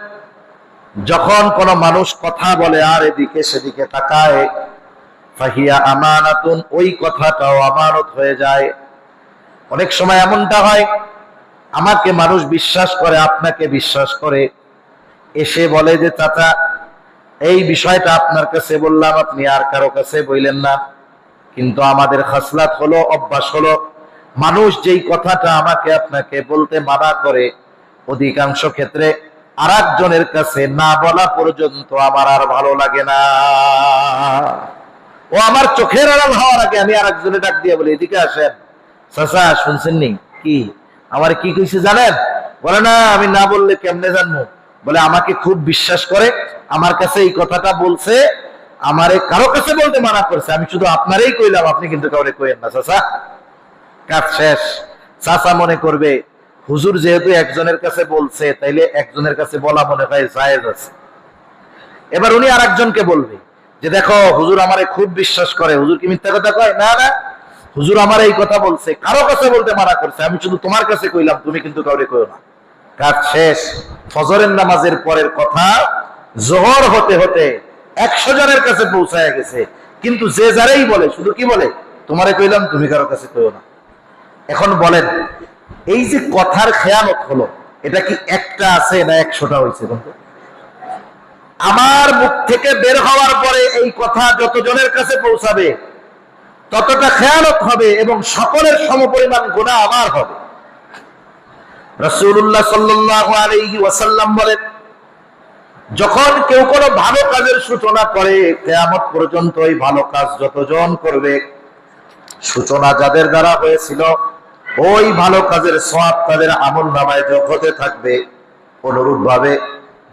যখন কোন মানুষ কথা বলে আর এদিকে সেদিকে তাকায়, ফাহিয়া আমানাতুন, ওই কথাটাও আমানত হয়ে যায়। অনেক সময় এমনটা হয়, আমাকে মানুষ বিশ্বাস করে, আপনাকে বিশ্বাস করে, এসে বলে যে চাচা এই বিষয়টা আপনার কাছে বললাম, আপনি আর কারো কাছে বললেন না। কিন্তু আমাদের খাসলাত হলো, অভ্যাস হলো, মানুষ যেই কথাটা আমাকে আপনাকে বলতে মানা করে, অধিকাংশ ক্ষেত্রে আরেকজনের কাছে না বলা পর্যন্ত আমার আর ভালো লাগে না। ও আমার চোখের আড়াল হওয়ার আগে আমি আরেকজনে ডাক দিয়ে বলি, এদিকে আসেন চাচা, শুনছেন নি কি আমার কি কইছে জানেন? বলে না, আমি না বললে কেমনে জানবো? বলে আমাকে খুব বিশ্বাস করে, আমার কাছে এই কথাটা বলছে, আমারে কারো কাছে বলতে মানা করছে, আমি শুধু আপনারই কইলাম, আপনি কিন্তু কাউরে কইেন না। চাচা, কাজ শেষ। চাচা মনে করবে হুজুর যেহেতু একজনের কাছে বলছে, তাইলে একজনের কাছে বলা মনে হয় জায়েজ আছে। এবার উনি আরেকজনকে বলবে যে দেখো হুজুর আমারে খুব বিশ্বাস করে, হুজুর কি মিথ্যা কথা কয়? না না, হুজুর আমার এই কথা বলছে, কারো কাছে বলতে মানা করছে, আমি শুধু তোমার কাছে কইলাম, তুমি কিন্তু কাউরে কইও না। কাজ শেষ। ফজরের নামাজের পরের কথা জোহর হতে হতে 100 জনের কাছে পৌঁছায় গেছে, কিন্তু যে যারাই বলে শুধু কি বলে, তোমারে কইলাম, তুমি কারো কাছে কইও না। এখন বলেন, এই যে কথার খেয়ানত হলো, এটা কি একটা আছে না 100টা হয়েছে? আমার মুখ থেকে বের হওয়ার পরে এই কথা যতজনের কাছে পৌঁছাবে ততটা খেয়ানত হবে এবং সকলের সমপরিমাণ গুনাহ আমার হবে। রাসূলুল্লাহ সাল্লাল্লাহু আলাইহি ওয়াসাল্লাম বলেন, যখন কেউ কোনো ভালো কাজের সূচনা করে, কিয়ামত পর্যন্ত এই ভালো কাজ যতজন করবে, সূচনা যাদের দ্বারা হয়েছিল, ওই ভালো কাজের সওয়াব তাদের আমলনামায় যোগ হতে থাকবে। অনুরূপ ভাবে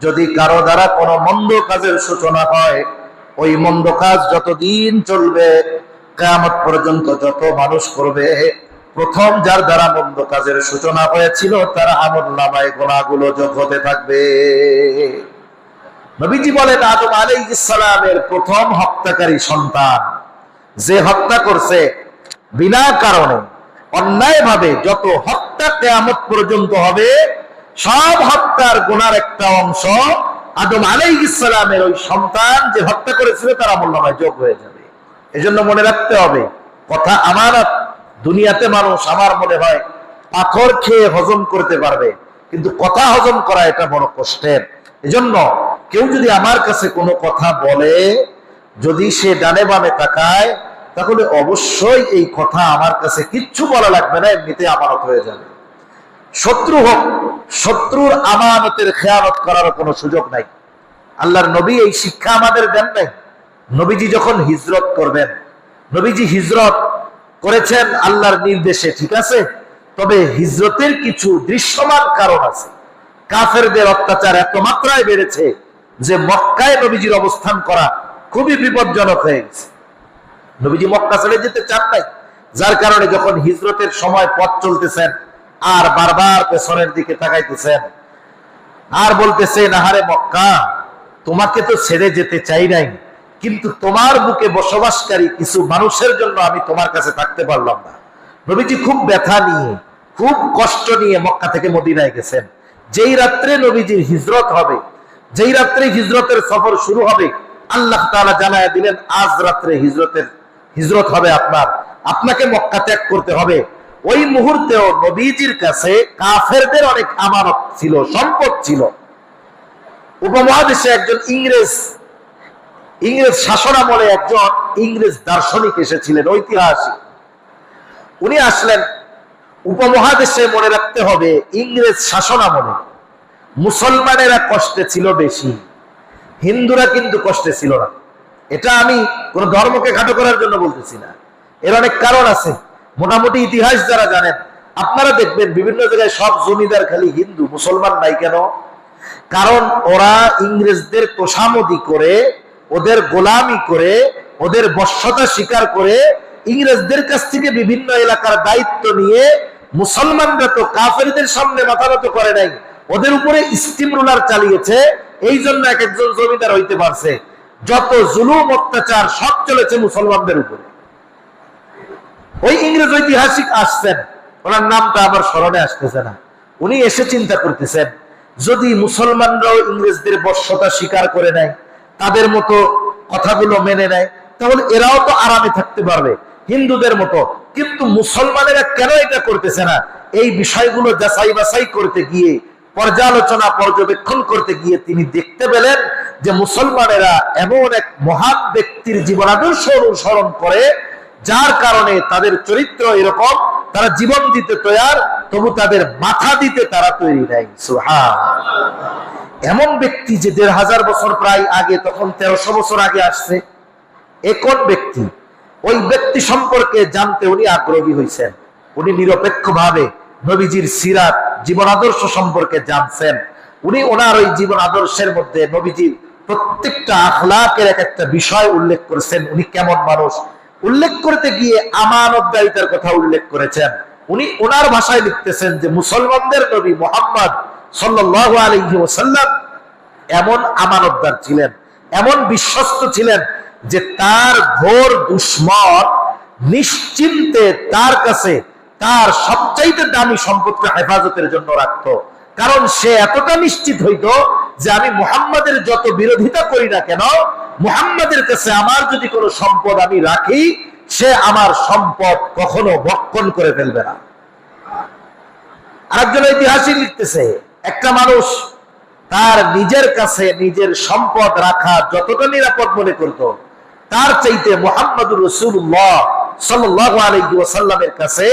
যদি কারো দ্বারা কোনো মন্দ কাজের সূচনা হয়, ওই মন্দ কাজ যতদিন চলবে, কিয়ামত পর্যন্ত যত মানুষ করবে, প্রথম যার দ্বারা মন্দ কাজের সূচনা হয়েছিল তার আমলনামায় গুনাহগুলো যোগ হতে থাকবে। নবীজি বলেন, আদম আলাইহিস সালামের প্রথম হত্যাকারী সন্তান যে হত্যা করছে বিনা কারণে, অন্যায়ভাবে, যত হত্যা কিয়ামত পর্যন্ত হবে, সব হত্যার গুনার একটা অংশ আদম আলাইহিস সালামের ওই সন্তান যে হত্যা করেছিল তার আমলনামায় যোগ হয়ে যাবে। এজন্য মনে রাখতে হবে, কথা আমানত। দুনিয়াতে মানুষ, আমার মনে হয় পাথর খেয়ে হজম করতে পারবে, কিন্তু কথা হজম করা এটা বড় কষ্টের। এজন্য কেউ যদি আমার কাছে কোনো কথা বলে, যদি সে ডানে বামে তাকায়, তাহলে অবশ্যই এই কথা আমার কাছে কিচ্ছু বলা লাগবে না, এমনিতে আমানত হয়ে যাবে। শত্রু হোক, শত্রুর আমানতের খেয়ানত করার কোনো সুযোগ নাই। আল্লাহর নবী এই শিক্ষা আমাদের দেন নাই। নবীজি যখন হিজরত করবেন, নবীজি হিজরত করেছেন আল্লাহর নির্দেশে, ঠিক আছে, তবে হিজরতের কিছু দৃশ্যমান কারণ আছে। কাফেরদের অত্যাচার এত মাত্রায় বেড়েছে যে মক্কায় নবীজির অবস্থান করা খুবই বিপজ্জনক হয়ে গেছে। নবীজি মক্কা ছেড়ে যেতে চান নাই, যার কারণে যখন হিজরতের সময় পথ চলতেছেন আর বারবার পেছনের দিকে তাকাইতেছেন আর বলতেছেন, আহারে মক্কা, তোমাকে তো ছেড়ে যেতে চাই নাই, কিন্তু তোমার বুকে বসবাসকারী কিছু মানুষের জন্য আমি তোমার কাছে থাকতে পারলাম না। নবীজি খুব ব্যথা নিয়ে, খুব কষ্ট নিয়ে মক্কা থেকে মদিনায় গেছেন। যেই রাত্রে নবীজির হিজরত হবে, যেই রাত্রে হিজরতের সফর শুরু হবে, আল্লাহ তাআলা জানায় দিলেন, আজ রাত্রে হিজরত হবে আপনাকে মক্কা ত্যাগ করতে হবে। ওই মুহূর্তেও নবীজির কাছে কাফেরদের অনেক আমানত ছিল, সম্পদ ছিল। উপমহাদেশে একজন ইংরেজ শাসনামলে একজন ইংরেজ দার্শনিক এসেছিলেন, ঐতিহাসিক। উনি আসলেন উপমহাদেশে। মনে রাখতে হবে, ইংরেজ শাসনামলে মুসলমানেরা কষ্টে ছিল বেশি, হিন্দুরা কিন্তু কষ্টে ছিল না। এটা আমি কোন ধর্মকে খাটো করার জন্য বলতেছি না, এর অনেক কারণ আছে। মোটামুটি ইতিহাস যারা জানেন, আপনারা দেখবেন বিভিন্ন জায়গায় সব জমিদার খালি হিন্দু, মুসলমান নাই কেন? কারণ ওরা ইংরেজদের তোষামদি করে, ওদের গোলামি করে, ওদের বশ্যতা স্বীকার করে, ইংরেজদের কাছ থেকে বিভিন্ন এলাকার দায়িত্ব নিয়ে মুসলমানরা তো কাফেরদের সামনে মাথা নত করে নাই, ওদের উপরে স্টিম রুলার চালিয়েছে। এই জন্য এক একজন জমিদার হইতে পারছে। যত জুলুম অত্যাচার সব চলেছে মুসলমানদের উপরে। ওই ইংরেজ ঐতিহাসিক আসছেন, ওনার নামটা আমার স্মরণে আসতেছে না। উনি এসে চিন্তা করতেছেন, যদি মুসলমানরাও ইংরেজদের বশ্যতা স্বীকার করে নেয়, তাদের মতো কথাগুলো মেনে নেয়, তাহলে এরাও তো আরামে থাকতে পারবে হিন্দুদের মতো। কিন্তু মুসলমানেরা কেন এটা করতেছে না? এই বিষয়গুলো যাচাই বাছাই করতে গিয়ে, পর্যালোচনা পর্যবেক্ষণ করতে গিয়ে তিনি দেখতে পেলেন যে মুসলমানেরা এমন এক মহান ব্যক্তির জীবন আদর্শ অনুসরণ করে, যার কারণে তাদের চরিত্র এরকম, তারা জীবন দিতে তৈয়ার, তবু তাদের মাথা দিতে তারা তৈরি নাই। সুবহানাল্লাহ। এমন ব্যক্তি যে ১৫০০ বছর প্রায় আগে, তখন ১৩০০ বছর আগে আসছে, কোন ব্যক্তি? ওই ব্যক্তি সম্পর্কে জানতে উনি আগ্রহী হয়েছেন। উনি নিরপেক্ষ ভাবে নবীজির সিরাত, জীবন আদর্শ সম্পর্কে জানছেন। উনি ওনার ওই জীবন আদর্শের মধ্যে নবীজির প্রত্যেকটা আখলাকের এক একটা বিষয় উল্লেখ করেছেন। উনি কেমন মানুষ উল্লেখ করতে গিয়ে আমানতদারিতার কথা উল্লেখ করেছেন। উনি ওনার ভাষায় লিখতেছেন যে মুসলমানদের নবী মুহাম্মদ সাল্লাল্লাহু আলাইহি ওয়াসাল্লাম এমন আমানতদার ছিলেন, এমন বিশ্বস্ত ছিলেন যে তার ঘোর দুশমন নিশ্চিন্তে তার কাছে তার সবচাইতে দামি সম্পদকে হেফাজতের জন্য রাখত। কারণ সে এতটা নিশ্চিত হইত যে আমি মুহাম্মাদের যত বিরোধিতা করি না কেন, মুহাম্মাদের কাছে আমার যদি কোনো সম্পদ আমি রাখি, সে আমার সম্পদ কখনো ভক্ষণ করে ফেলবে না। আরেকজন ঐতিহাসিক লিখতেছে, একটা মানুষ তার নিজের কাছে নিজের সম্পদ রাখা যতটা নিরাপদ মনে করত, তার চাইতে মুহাম্মদুর রাসূলুল্লাহ সাল্লাল্লাহু আলাইহি ওয়াসাল্লামের কাছে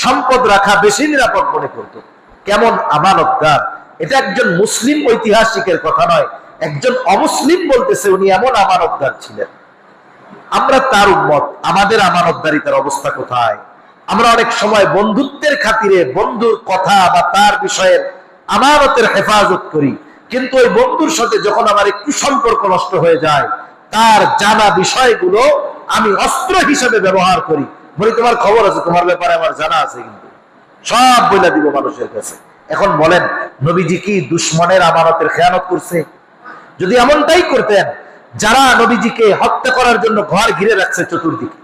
সম্পদ রাখা বেশি নিরাপদ মনে করত। কেমন আমানতদার! এটা একজন মুসলিম ঐতিহাসিকের কথা নয়, একজন অমুসলিম বলতেছে উনি এমন আমানতদার ছিলেন। আমরা তার উম্মত, আমাদের আমানতদারিতার অবস্থা কোথায়? আমরা অনেক সময় বন্ধুত্বের খাতিরে বন্ধুর কথা বা তার বিষয়ের আমানতের হেফাজত করি, কিন্তু ওই বন্ধুর সাথে যখন আমার একটু সম্পর্ক নষ্ট হয়ে যায়, তার জানা বিষয়গুলো আমি অস্ত্র হিসেবে ব্যবহার করি। বলি, তোমার খবর আছে, তোমার ব্যাপারে আমার জানা আছে, কিন্তু সব বলে দিব মানুষের কাছে। এখন বলেন, নবীজি কি দুশমনের আমানতের খেয়ানত করছে? যদি এমনটাই করতেন, যারা নবীজিকে হত্যা করার জন্য ঘর ঘিরে রাখছে চতুর্দিকে,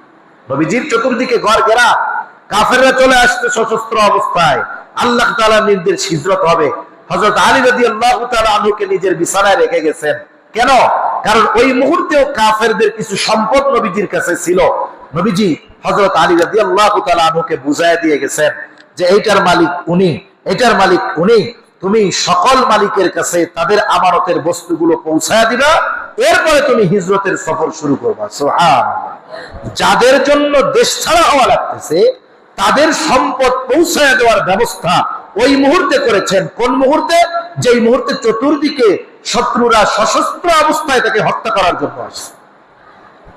নবীজির চতুর্দিকে ঘর ঘেরা, কাফেররা চলে আসছে সশস্ত্র অবস্থায়, আল্লাহ তাআলার নির্দেশ হিজরত হবে, হযরত আলী রাদিয়াল্লাহু তাআলা আনহুকে নিজের বিছানায় রেখে গেছেন। কেন? কারণ ওই মুহূর্তেও কাফেরদের কিছু সম্পদ নবীজির কাছে ছিল। নবীজি হযরত আলী রাদিয়াল্লাহু তাআলা আনহুকে বুঝায় দিয়ে গেছেন যে এইটার মালিক উনি, এটার মালিক উনি, তুমি সকল মালিকের কাছে তাদের আমানতের বস্তুগুলো পৌঁছায় দিবা, এরপরে তুমি হিজরতের সফর শুরু করবা। সুবহানাল্লাহ। যাদের জন্য দেশ ছাড়া হওয়া লাগতেছে তাদের সম্পদ পৌঁছায় দেওয়ার ব্যবস্থা ওই মুহূর্তে করেছেন। কোন মুহূর্তে? যেই মুহূর্তে চতুর্দিকে শত্রুরা সশস্ত্র অবস্থায় তাকে হত্যা করার জন্য আসছে।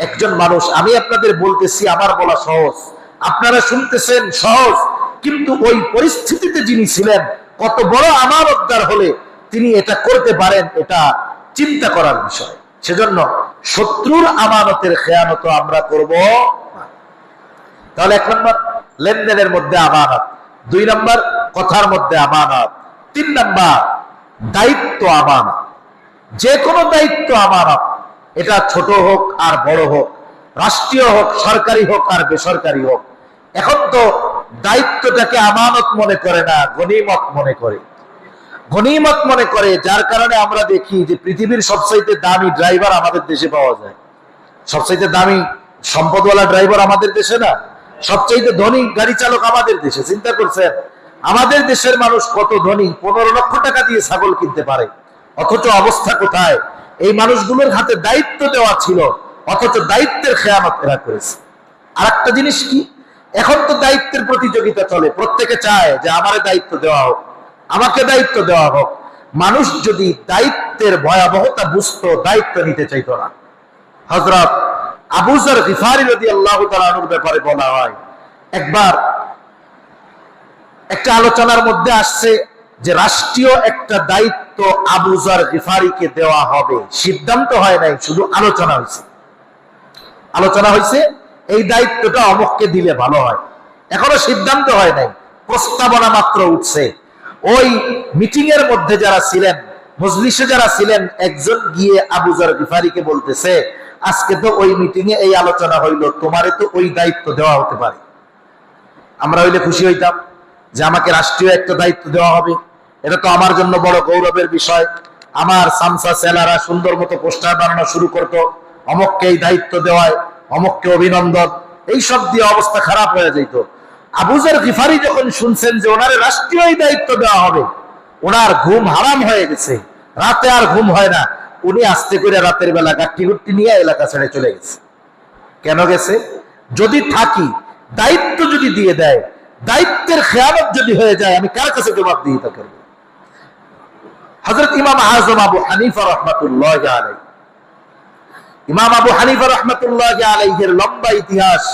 একজন মানুষ, আমি আপনাদের বলতেছি, আমার বলা সহজ, আপনারা শুনতেছেন সহজ, কিন্তু ওই পরিস্থিতিতে যিনি ছিলেন, কত বড় আমানতদার হলে তিনি এটা করতে পারেন, এটা চিন্তা করার বিষয়। সেজন্য শত্রুর আমানতের খেয়ানত আমরা করব না। তাহলে 1 নম্বর লেনদেনের মধ্যে আমানত, 2 নম্বর কথার মধ্যে আমানত, 3 নম্বর দায়িত্ব আমানত। যে কোনো দায়িত্ব আমানত, এটা ছোট হোক আর বড় হোক, রাষ্ট্রীয় হোক, সরকারি হোক আর বেসরকারি হোক। এখন তো দায়িত্বটাকে আমানত মনে করে না, গনিমত মনে করে। গনিমত মনে করে, যার কারণে আমরা দেখি যে পৃথিবীর সবচাইতে দামি ড্রাইভার আমাদের দেশে পাওয়া যায়। সবচাইতে দামি সম্পদওয়ালা ড্রাইভার আমাদের দেশে না, সবচাইতে ধনী গাড়ি চালক আমাদের দেশে। চিন্তা করছেন আমাদের দেশের মানুষ কত ধনী? 15 লক্ষ টাকা দিয়ে ছাগল কিনতে পারে, অথচ অবস্থা কোথায়? এই মানুষগুলোর হাতে দায়িত্ব দেওয়া ছিল, অথচ দায়িত্বের খেয়ানত এরা করেছে। আর একটা জিনিস কি, এখন তো দায়িত্বের প্রতিযোগিতা চলে, প্রত্যেকে চায় যে আমারে দায়িত্ব দেওয়া হোক, আমাকে দায়িত্ব দেওয়া হোক। মানুষ যদি দায়িত্বের ভয়াবহতা বুঝতো, দায়িত্ব নিতে চাইতো না। হযরত আবু যর গিফারী রাদিয়াল্লাহু তাআলা আনহুর ব্যাপারে বলা হয়, একবার একটা আলোচনার মধ্যে আসছে যে রাষ্ট্রীয় একটা দায়িত্ব আবু যর গিফারীকে দেওয়া হবে। সিদ্ধান্ত হয় নাই, শুধু আলোচনা হয়েছে। আলোচনা হয়েছে এই দায়িত্বটা অমুককে দিলে ভালো হয়, এখনো সিদ্ধান্ত হয় নাই, প্রস্তাবনা মাত্র উঠছে। ওই মিটিং এর মধ্যে যারা ছিলেন, মজলিসে যারা ছিলেন, একজন গিয়ে আবু যর গিফারীকে বলতেছে, আজকে তো ওই মিটিং এ এই আলোচনা হইলো, তোমারে তো ওই দায়িত্ব দেওয়া হতে পারে। আমরা হইলে খুশি হইতাম যে আমাকে রাষ্ট্রীয় একটা দায়িত্ব দেওয়া হবে, এটা তো আমার জন্য বড় গৌরবের বিষয়। আমার সামসা সেলারা সুন্দর মতো পোস্টার বানানো শুরু করতো, অমুককে এই দায়িত্ব দেওয়ায়, অমুককে অভিনন্দন, এই সব দিয়ে অবস্থা খারাপ হয়ে যেত। আবু যর গিফারী যখন শুনছেন যে ওনারে রাষ্ট্রীয় দায়িত্ব দেওয়া হবে, ওনার ঘুম হারাম হয়ে গেছে, রাতে আর ঘুম হয় না। উনি আস্তে করে রাতের বেলা গাট্টি গুট্টি নিয়ে এলাকা ছেড়ে চলে গেছে। কেন গেছে? যদি থাকি, দায়িত্ব যদি দিয়ে দেয়, দায়িত্বের খেয়ানত যদি হয়ে যায়, আমি কার কাছে জবাবদিহিতা করব? হযরত ইমাম আযম আবু হানিফা রাহমাতুল্লাহি আলাইহি, ইমাম আবু হানিফা রাহমাতুল্লাহি আলাইহির লম্বা ইতিহাস।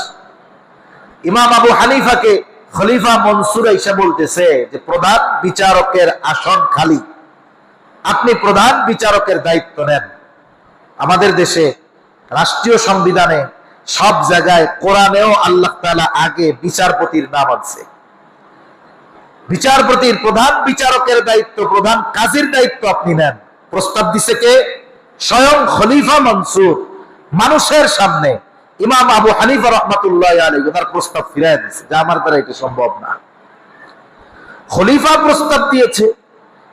ইমাম আবু হানিফাকে খলিফা মনসুর এসে বলতেছে যে প্রধান বিচারকের আসন খালি, আপনি প্রধান বিচারকের দায়িত্ব নেন। আমাদের দেশে রাষ্ট্রীয় সংবিধানে সব জায়গায়, কোরআনেও আল্লাহ তাআলা আগে বিচারপতির নাম আছে। বিচারপতির, প্রধান বিচারকের দায়িত্ব, প্রধান কাজীর দায়িত্ব আপনি নেন। প্রস্তাব দিছে কে? স্বয়ং খলিফা মনসুর, মানুষের সামনে ইমাম আবু হানিফা রাহমাতুল্লাহি আলাইহি তার প্রস্তাব ফিরায় দিয়েছে যে আমার দ্বারা এটা সম্ভব না। খলিফা প্রস্তাব দিয়েছে,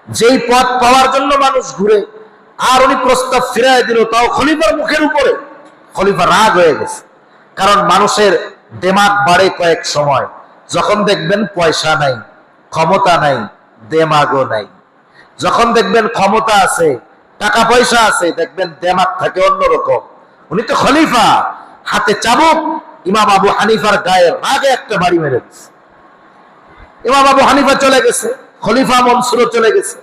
যেই পদ পাওয়ার জন্য মানুষ ঘুরে, আর উনি প্রস্তাব ফিরায় দিল, তাও খলিফার মুখের উপরে। খলিফা রাগ হয়ে গেছে, কারণ মানুষের দেমাগ বাড়ে কয়েক সময়, যখন দেখবেন পয়সা নাই, ক্ষমতা নাই, দেমাগও নাই। যখন দেখবেন ক্ষমতা আছে, টাকা পয়সা আছে, দেখবেন দেমাগ থাকে অন্যরকম। উনি তো খলিফা, হাতে চাবুক, ইমাম আবু হানিফার গায়ে রাগে একটা বাড়ি মেরে দিচ্ছে। ইমাম আবু হানিফা চলে গেছে, খলিফা মনসুরও চলে গেছে।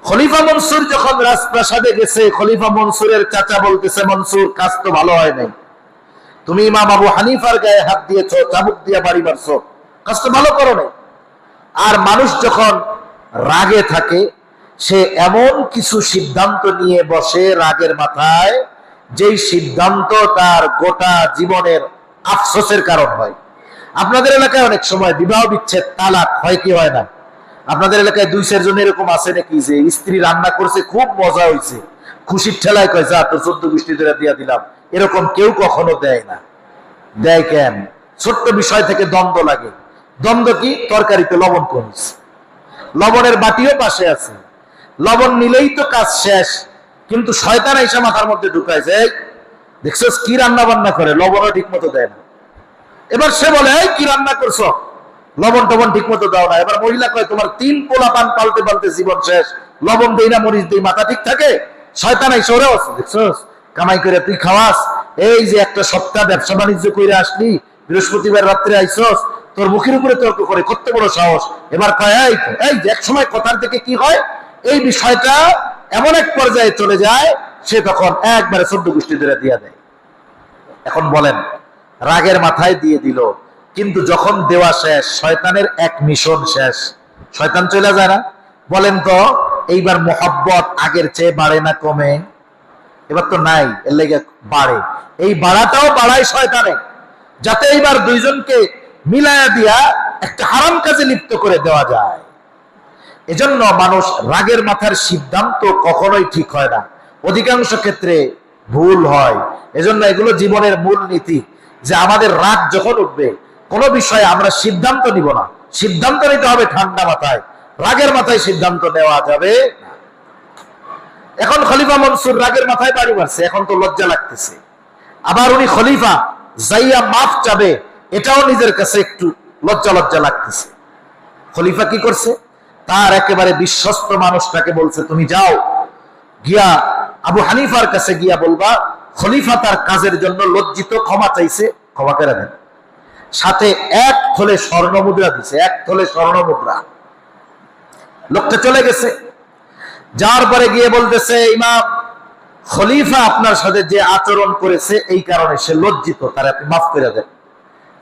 খলিফা মনসুর যখন রাজপ্রাসাদে গেছে, খলিফা মনসুরের চাচা বলতেছে, মনসুর, কাজ তো ভালো হয় নাই, তুমি ইমাম আবু হানিফার গায়ে হাত দিয়েছো, চাবুক দিয়ে বাড়ি মারছো, কাজ তো ভালো করো নাই। আর মানুষ যখন রাগে থাকে, সে এমন কিছু সিদ্ধান্ত নিয়ে বসে রাগের মাথায়, যেই সিদ্ধান্ত তার গোটা জীবনের আফসোসের কারণ হয়। আপনাদের এলাকায় অনেক সময় বিবাহ বিচ্ছেদ, তালাক হয় কি হয় না? আপনাদের এলাকায় 2-4 জন এরকম আছে নাকি যে স্ত্রী রান্না করছে, খুব মজা হয়েছে, খুশির ঠেলায় কয়, যা তোর 14 গোষ্ঠী ধরে দিয়া দিলাম? এরকম কেউ কখনো দেয় না। দেয় কেন? ছোট্ট বিষয় থেকে দ্বন্দ্ব লাগে। দ্বন্দ্ব কি? তরকারিতে লবণ কমছে, লবণের বাটিও পাশে আছে, লবণ নিলেই তো কাজ শেষ, কিন্তু শয়তান এসে মাথার মধ্যে ঢুকাইছে, দেখছো কি রান্না বান্না করে, লবণও ঠিক মতো দেয় না। এবার সে বলে, কি রান্না করছো? লবণ টবণ ঠিক মতো দাও না। এবার মহিলা কয় তোমার 3 পোলা পান পালতে পালতে জীবন শেষ, লবণ দেই না মরিচ দেই, মাথা ঠিক থাকে? শয়তান আইসা ওরে দেখছস কামাই করে তুই খাওয়াস, এই যে একটা সপ্তাহ ব্যবসা বাণিজ্য করে আসলি, বৃহস্পতিবার রাত্রে আইসস, তোর মুখের উপরে তর্ক করে, করতে বড় সাহস। এবার কয় এই যে এক সময় কথার থেকে কি হয়, এই বিষয়টা এমন এক পর্যায়ে চলে যায়, সে তখন একবারে 14 গোষ্ঠী ধরে দিয়ে দেয়। এখন বলেন, রাগের মাথায় দিয়ে দিল, কিন্তু যখন দেওয়া শেষ, শয়তানের এক মিশন শেষ, শয়তান চলে যায় না? বলেন তো এইবার মোহাব্বত আগের চেয়ে বাড়ে না কমে? এবার তো নাই, এর লেগে বাড়ে। এই বাড়াটাও বাড়ায় শয়তানে, যাতে এইবার দুইজনকে মিলায়া দিয়া একটা হারাম কাজে লিপ্ত করে দেওয়া যায়। এজন্য মানুষ রাগের মাথার সিদ্ধান্ত কখনোই ঠিক হয় না, অধিকাংশ ক্ষেত্রে ভুল হয়। এজন্য এগুলো জীবনের মূল নীতি, যে আমাদের রাগ যখন উঠবে কোনো বিষয়ে আমরা সিদ্ধান্ত নিব না, সিদ্ধান্ত নিতে হবে ঠান্ডা মাথায়, রাগের মাথায় সিদ্ধান্ত নেওয়া যাবে না। এখন খলিফা মনসুর রাগের মাথায় বাড়ি মারছে, এখন তো লজ্জা লাগতেছে। আবার উনি খলিফা যাইয়া মাফ চাবে, এটাও নিজের কাছে একটু লজ্জা লজ্জা লাগতেছে। খলিফা কি করছে, তার একেবারে বিশ্বস্ত মানুষটাকে বলছে তুমি যাও গিয়া আবু হানিফার কাছে গিয়া বলবা খলিফা তার কাজের জন্য লজ্জিত, ক্ষমা চাইছে, ক্ষমা করে দেন। সাথে 1 থলে স্বর্ণ মুদ্রা দিছে, 1 থলে স্বর্ণ মুদ্রা। লোকটা চলে গেছে, যাওয়ার পরে গিয়ে বলতেছে ইমাম, খলিফা আপনার সাথে যে আচরণ করেছে এই কারণে সে লজ্জিত, তার আপনি মাফ করে দেন।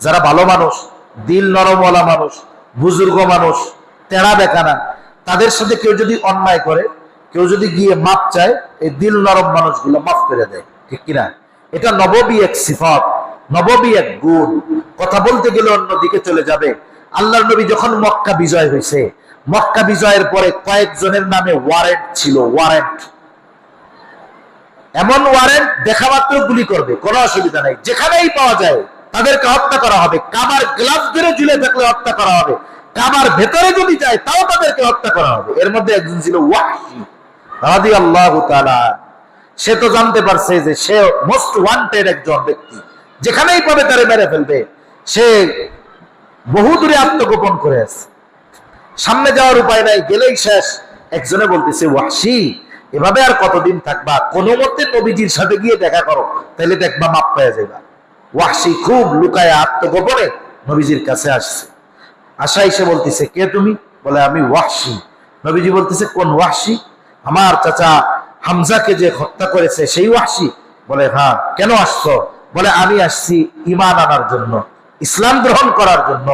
যারা ভালো মানুষ, দিল নরমওয়ালা মানুষ, বুজুর্গ মানুষ, তেড়া বেকানা, তাদের সাথে কেউ যদি অন্যায় করে, কেউ যদি গিয়ে মাপ চায়, এই দিল নরম মানুষগুলো মাফ করে দেয়, ঠিক কিনা? এটা নববী এক সিফাত, নববী এক গুণ। কথা বলতে গেলে অন্যদিকে চলে যাবে। আল্লাহর নবী যখন মক্কা বিজয় হয়েছে, মক্কা বিজয়ের পরে কয়েকজনের নামে ওয়ারেন্ট ছিল, ওয়ারেন্ট, এমন ওয়ারেন্ট দেখা মাত্র গুলি করবে, কোনো অসুবিধা নাই, যেখানেই পাওয়া যায় তাদেরকে হত্যা করা হবে। কাবার গ্লাস ধরে ঝুলে থাকলে হত্যা করা হবে, কাবার ভেতরে যদি যায় তাও তাদেরকে হত্যা করা হবে। এর মধ্যে একজন ছিল ওয়াহশী রাদিয়াল্লাহু তাআলা। সে তো জানতে পারছে যে সে মোস্ট ওয়ান্টেড একজন ব্যক্তি, যেখানেই পাবে তারে মেরে ফেলবে। সে বহু দূরে আত্মগোপন করে আছে, সামনে যাওয়ার উপায় নাই, গেলেই শেষ। একজনে বলতেছে ওয়াহশী, এভাবে আর কতদিন থাকবা, কোনো মতে নবীজির সাথে গিয়ে দেখা করো, তাহলে দেখবা মাপ পেয়ে যাবা। ওয়াহশী খুব লুকায় আত্মগোপনে নবীজির কাছে আসছে। আশা এসে বলতেছে কে তুমি? বলে আমি ওয়াহশী। নবীজি বলতেছে কোন ওয়াহশী? আমার চাচা হামজাকে যে হত্যা করেছে সেই ওয়াহশী? বলে হ্যাঁ। কেন আসছো? বলে আমি আসছি ঈমান আনার জন্য, ইসলাম গ্রহণ করার জন্য।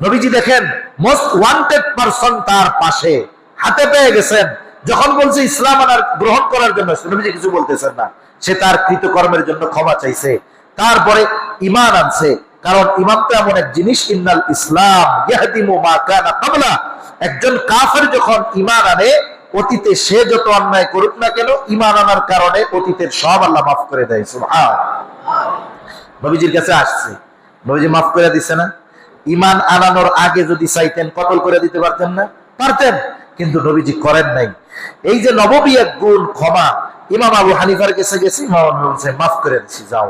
নবীজি দেখেন মোস্ট ওয়ান্টেড পারসন তার পাশে, হাতে পেয়ে গেছেন। যখন বলছে ইসলাম আনার গ্রহণ করার জন্য, নবীজি কিছু বলতেছেন না, সে তার কৃতকর্মের জন্য ক্ষমা চাইছে, তারপরে ঈমান আনছে। কারণ ঈমান তো এমন এক জিনিস, ইন্নাল ইসলাম ইয়াহদিমু মা কানা ক্বাবলা। একজন কাফের যখন ঈমান আনে, অতীতে সে যত অন্যায় করুক না কেন, ঈমান আনার কারণে অতীতের সব আল্লাহ মাফ করে দেয়। সুবহানাল্লাহ। নবীজির কাছে আসছে, নবীজি মাফ করে দিছে না? ঈমান আনানোর আগে যদি চাইতেন কতল করে দিতে পারতেন না? পারতেন, কিন্তু নবীজি করেন নাই। এই যে নববী এক গুণ ক্ষমা। ইমাম আবু হানিফার কাছে গেছি, ইমাম বলছে মাফ করে দিছি, যাও।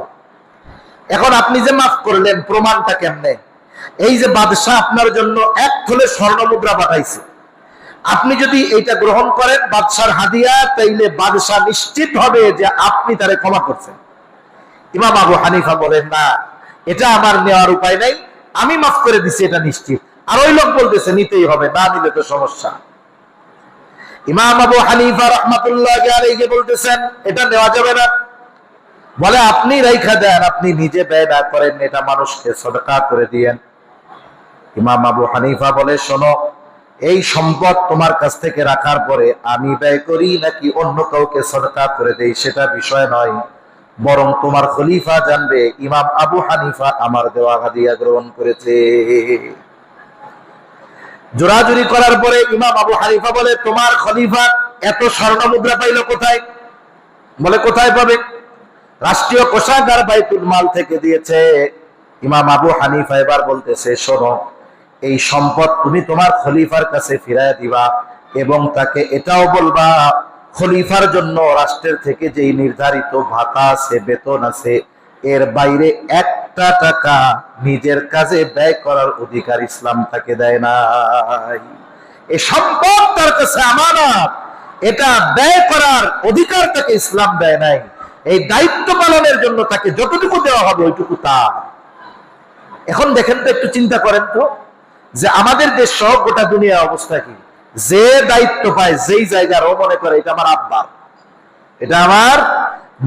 এখন আপনি যে মাফ করলেন, প্রমাণটা কেমনে? এই যে বাদশাহ আপনার জন্য 1 থলে স্বর্ণ মুদ্রা পাঠাইছে, আপনি যদি এইটা গ্রহণ করেন বাদশার হাদিয়া, তাইলে বাদশাহ নিশ্চিত হবে যে আপনি তারে ক্ষমা করছেন। ইমাম আবু হানিফা বলেন না, এটা আমার নেওয়ার উপায় নাই, আমি মাফ করে দিছি এটা নিশ্চিত। আর ওই লোক বলতেছে নিতেই হবে, না নিলে তো সমস্যা। ইমাম আবু হানিফা রাহমাতুল্লাহি আলাইহি বলতেছেন এটা নেওয়া যাবে না। বলে আপনি রাইখা দেন, আপনি নিজে ব্যয় না করেন, এটা মানুষকে সদকা করে দিয়েন। ইমাম আবু হানিফা বলে শোনো, এই সম্পদ তোমার কাছ থেকে রাখার পরে আমি ব্যয় করি নাকি অন্য কাউকে সদকা করে দেই সেটা বিষয় নয়, বরং তোমার খলিফা জানবে ইমাম আবু হানিফা আমার দেওয়া হাদিয়া গ্রহণ করেছে। জোরাজুরি করার পরে ইমাম আবু হানিফা বলে তোমার খলিফা এত স্বর্ণ মুদ্রা পাইলো কোথায়? বলে কোথায় পাবে? রাষ্ট্রীয় কোষাগার বাইতুল মাল থেকে দিয়েছে। ইমাম আবু হানিফা এবার বলতেছে শোনো, এই সম্পদ তুমি তোমার খলিফার কাছে ফিরায় দিবা এবং তাকে এটাও বলবা খলিফার জন্য রাষ্ট্রের থেকে যেই নির্ধারিত ভাতা আছে, বেতন আছে, এর বাইরে 1 একটা টাকা নিজের কাজে ব্যয় করার অধিকার ইসলাম তাকে দেয় নাই। এই সম্পদ তার কাছে আমানত, এটা ব্যয় করার অধিকার তাকে ইসলাম দেয় নাই। এই দায়িত্ব পালনের জন্য তাকে যতটুকু দেওয়া হবে ওইটুকু তার। এখন দেখেন তো, একটু চিন্তা করেন তো, যে আমাদের দেশ সহ গোটা দুনিয়ার অবস্থা কি? যে দায়িত্ব পায় যেই জায়গার, ও মনে করে এটা আমার আব্বার, এটা আমার